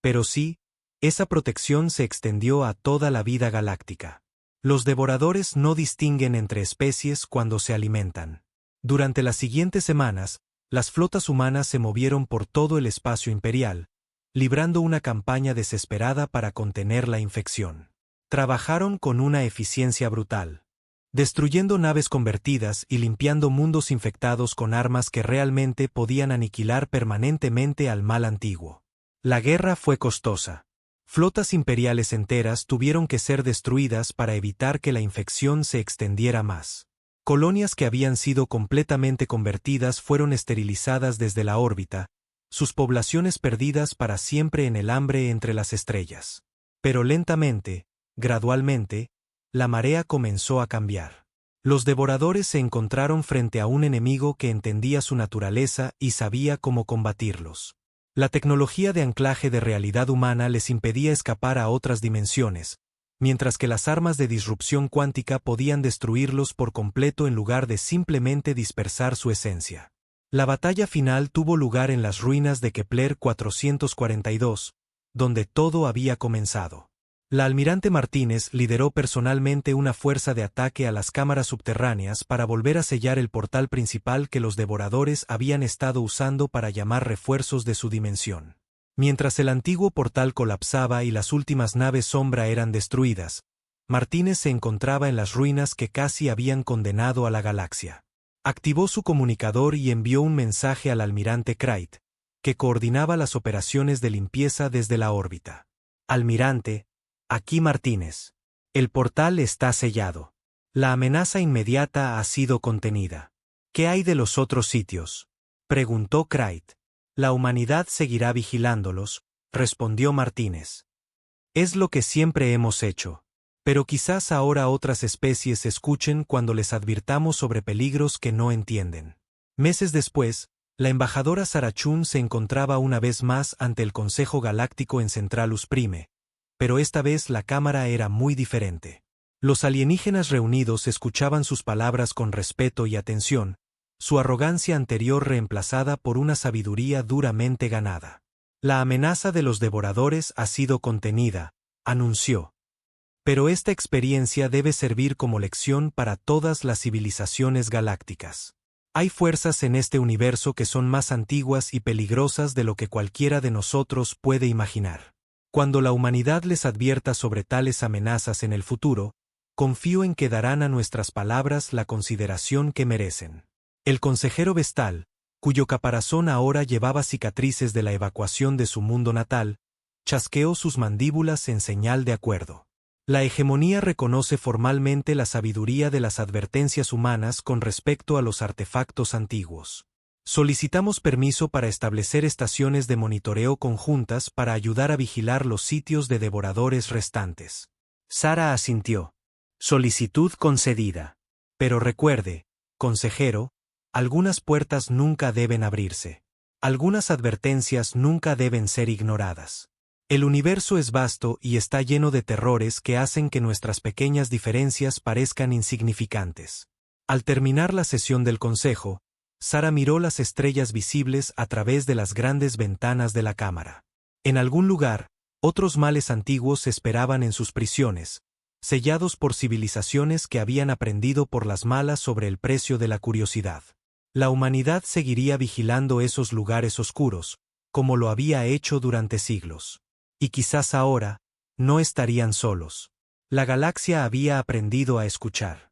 Pero sí, esa protección se extendió a toda la vida galáctica. Los devoradores no distinguen entre especies cuando se alimentan. Durante las siguientes semanas, las flotas humanas se movieron por todo el espacio imperial, librando una campaña desesperada para contener la infección. Trabajaron con una eficiencia brutal, destruyendo naves convertidas y limpiando mundos infectados con armas que realmente podían aniquilar permanentemente al mal antiguo. La guerra fue costosa. Flotas imperiales enteras tuvieron que ser destruidas para evitar que la infección se extendiera más. Colonias que habían sido completamente convertidas fueron esterilizadas desde la órbita, sus poblaciones perdidas para siempre en el hambre entre las estrellas. Pero lentamente, gradualmente, la marea comenzó a cambiar. Los devoradores se encontraron frente a un enemigo que entendía su naturaleza y sabía cómo combatirlos. La tecnología de anclaje de realidad humana les impedía escapar a otras dimensiones, mientras que las armas de disrupción cuántica podían destruirlos por completo en lugar de simplemente dispersar su esencia. La batalla final tuvo lugar en las ruinas de Kepler 442, donde todo había comenzado. La almirante Martínez lideró personalmente una fuerza de ataque a las cámaras subterráneas para volver a sellar el portal principal que los devoradores habían estado usando para llamar refuerzos de su dimensión. Mientras el antiguo portal colapsaba y las últimas naves sombra eran destruidas, Martínez se encontraba en las ruinas que casi habían condenado a la galaxia. Activó su comunicador y envió un mensaje al almirante Crait, que coordinaba las operaciones de limpieza desde la órbita. Almirante, aquí Martínez. El portal está sellado. La amenaza inmediata ha sido contenida. ¿Qué hay de los otros sitios?, preguntó Crait. La humanidad seguirá vigilándolos, respondió Martínez. Es lo que siempre hemos hecho. Pero quizás ahora otras especies escuchen cuando les advirtamos sobre peligros que no entienden. Meses después, la embajadora Sarachun se encontraba una vez más ante el Consejo Galáctico en Centralus Prime, pero esta vez la cámara era muy diferente. Los alienígenas reunidos escuchaban sus palabras con respeto y atención, su arrogancia anterior reemplazada por una sabiduría duramente ganada. La amenaza de los devoradores ha sido contenida, anunció. Pero esta experiencia debe servir como lección para todas las civilizaciones galácticas. Hay fuerzas en este universo que son más antiguas y peligrosas de lo que cualquiera de nosotros puede imaginar. Cuando la humanidad les advierta sobre tales amenazas en el futuro, confío en que darán a nuestras palabras la consideración que merecen. El consejero Vestal, cuyo caparazón ahora llevaba cicatrices de la evacuación de su mundo natal, chasqueó sus mandíbulas en señal de acuerdo. La hegemonía reconoce formalmente la sabiduría de las advertencias humanas con respecto a los artefactos antiguos. Solicitamos permiso para establecer estaciones de monitoreo conjuntas para ayudar a vigilar los sitios de devoradores restantes. Sara asintió. Solicitud concedida. Pero recuerde, consejero, algunas puertas nunca deben abrirse. Algunas advertencias nunca deben ser ignoradas. El universo es vasto y está lleno de terrores que hacen que nuestras pequeñas diferencias parezcan insignificantes. Al terminar la sesión del consejo, Sara miró las estrellas visibles a través de las grandes ventanas de la cámara. En algún lugar, otros males antiguos esperaban en sus prisiones, sellados por civilizaciones que habían aprendido por las malas sobre el precio de la curiosidad. La humanidad seguiría vigilando esos lugares oscuros, como lo había hecho durante siglos. Y quizás ahora, no estarían solos. La galaxia había aprendido a escuchar.